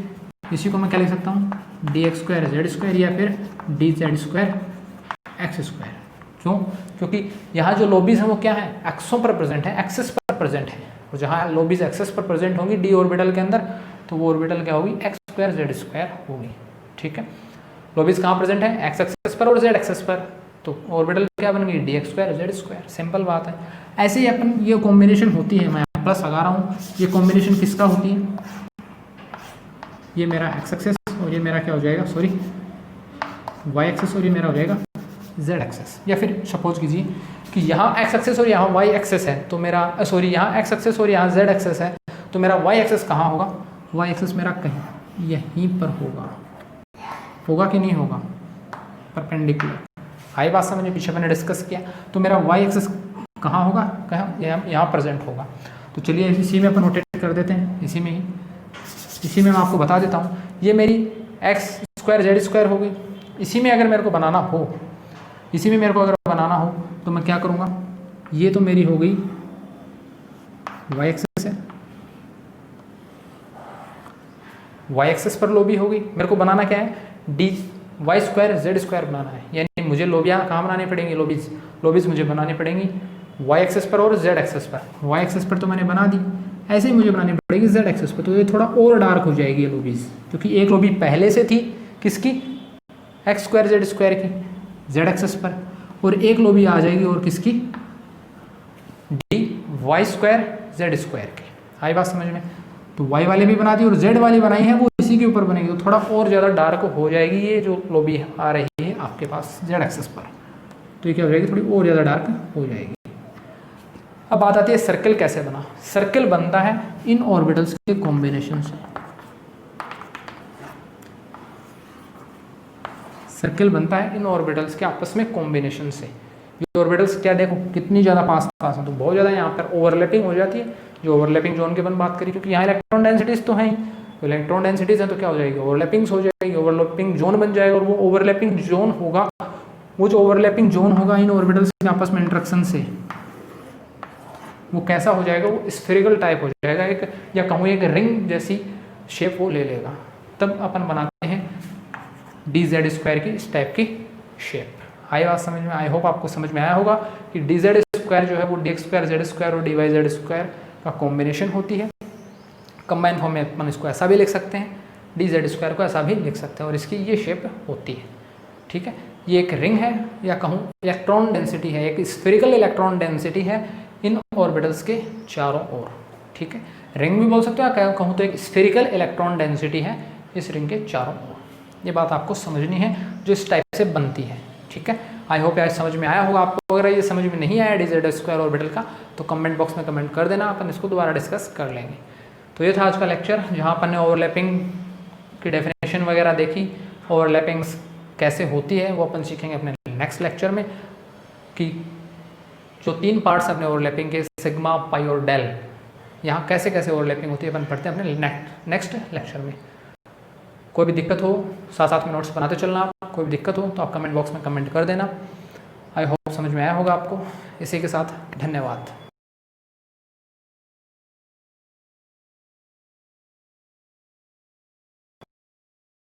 इसी को मैं क्या लिख सकता हूँ, dx² z² या फिर dz² x²। क्यों? क्योंकि यहाँ जो लॉबीज हैं वो क्या है, एक्सों पर प्रेजेंट है, एक्सेस पर प्रेजेंट है। और जहाँ लॉबीज एक्सेस पर प्रेजेंट होंगी d ऑर्बिटल के अंदर, तो वो ऑर्बिटल क्या होगी, x² z² होगी। ठीक है, लॉबीज कहाँ प्रेजेंट है, x एक्सेस पर और z एक्सेस पर, तो ऑर्बिटल क्या बन गई, dx² z²। सिंपल बात है। ऐसे ही अपन ये कॉम्बिनेशन होती है, मैं प्लस लगा रहा हूँ, ये कॉम्बिनेशन किसका होती है, ये मेरा x एक्सेस और ये मेरा क्या हो जाएगा, सॉरी y एक्सेस और ये मेरा हो जाएगा z एक्सेस। या फिर सपोज कीजिए कि यहाँ x एक्सेस और यहाँ y एक्सेस है, तो मेरा सॉरी यहाँ x एक्सेस और यहाँ z एक्सेस है, तो मेरा y एक्सेस कहाँ होगा, y एक्सेस मेरा कहीं यहीं पर होगा। होगा कि नहीं होगा, परपेंडिकुलर। आई बात समझ में, पीछे मैंने डिस्कस किया। तो मेरा y एक्सेस कहाँ होगा, कहाँ, यहाँ प्रेजेंट होगा। तो चलिए इसी में अपन रोटेट कर देते हैं, इसी में ही, इसी में मैं आपको बता देता हूँ। ये मेरी x² z² हो गई। इसी में अगर मेरे को बनाना हो, इसी में मेरे को अगर बनाना हो तो मैं क्या करूँगा, ये तो मेरी हो गई y एक्सेस है, y एक्सेस पर लोबी होगी। मेरे को बनाना क्या है, dy² z² बनाना है, यानी मुझे लोबियाँ कहाँ बनानी पड़ेंगी, लोबीज मुझे बनानी पड़ेंगी y एक्सेस पर और z एक्सेस पर। y एक्सेस पर तो मैंने बना दी, ऐसे ही मुझे बनानी पड़ेगी z एक्सेस पर। तो ये थोड़ा और डार्क हो जाएगी ये लोबीज, क्योंकि एक लोबी पहले से थी किसकी, x² z² की, z एक्सेस पर, और एक लोबी आ जाएगी और किसकी, dy² z² की। आई बात समझ में। तो y वाले भी बना दी और z वाली बनाई है, वो इसी के ऊपर बनेगी, तो थोड़ा और ज़्यादा डार्क हो जाएगी ये जो लोबी आ रही है आपके पास z एक्सेस पर। तो ये क्या हो जाएगी, थोड़ी और ज़्यादा डार्क हो जाएगी। अब बात आती है सर्कल कैसे बना। सर्कल बनता है इन ऑर्बिटल्स के कॉम्बिनेशन से। सर्कल बनता है इन ऑर्बिटल्स के आपस में कॉम्बिनेशन से। ये ऑर्बिटल्स क्या देखो कितनी ज़्यादा पास हैं, तो बहुत ज़्यादा यहाँ पर ओवरलैपिंग हो जाती है। जो ओवरलैपिंग जोन की अपन बात करी, क्योंकि यहाँ इलेक्ट्रॉन डेंसिटीज तो हैं ही, तो इलेक्ट्रॉन डेंसिटीज हैं तो क्या हो जाएगी, ओवरलैपिंग्स हो जाएगी, ओवरलैपिंग जोन बन जाएगा। और वो ओवरलैपिंग जोन होगा, वो जो ओवरलैपिंग जोन होगा इन ऑर्बिटल्स के आपस में इंटरेक्शन से, वो कैसा हो जाएगा, वो स्फेरिकल टाइप हो जाएगा, एक या कहूँ एक रिंग जैसी शेप वो ले लेगा। तब अपन बनाते हैं dz² की इस टाइप की शेप। आई बात समझ में, आई होप आपको समझ में आया होगा कि dz² जो है वो dx² z² और dyz² का कॉम्बिनेशन होती है। कंबाइन फॉर्म में अपन इसको ऐसा भी लिख सकते हैं, dz² को ऐसा भी लिख सकते हैं, और इसकी ये शेप होती है। ठीक है, ये एक रिंग है या कहूँ इलेक्ट्रॉन डेंसिटी है, एक स्फेरिकल इलेक्ट्रॉन डेंसिटी है इन ऑर्बिटल्स के चारों ओर। ठीक है, रिंग भी बोल सकते हो या कहूँ तो एक स्फेरिकल इलेक्ट्रॉन डेंसिटी है इस रिंग के चारों ओर। ये बात आपको समझनी है जो इस टाइप से बनती है। ठीक है, आई होप यार समझ में आया होगा आपको। अगर ये समझ में नहीं आया dz² ऑर्बिटल का, तो कमेंट बॉक्स में कमेंट कर देना, अपन इसको दोबारा डिस्कस कर लेंगे। तो ये था आज का लेक्चर, जहाँ अपन ने ओवरलैपिंग की डेफिनेशन वगैरह देखी, ओवरलैपिंग्स कैसे होती है वो अपन सीखेंगे अपने नेक्स्ट लेक्चर में, कि जो 3 पार्ट्स अपने ओवरलैपिंग के, सिग्मा, पाई और डेल, यहाँ कैसे कैसे ओवरलैपिंग होती है अपन पढ़ते हैं अपने नेक्स्ट लेक्चर में। कोई भी दिक्कत हो साथ साथ में नोट्स बनाते चलना आप, कोई भी दिक्कत हो तो आप कमेंट बॉक्स में कमेंट कर देना। आई होप समझ में आया होगा आपको। इसी के साथ धन्यवाद।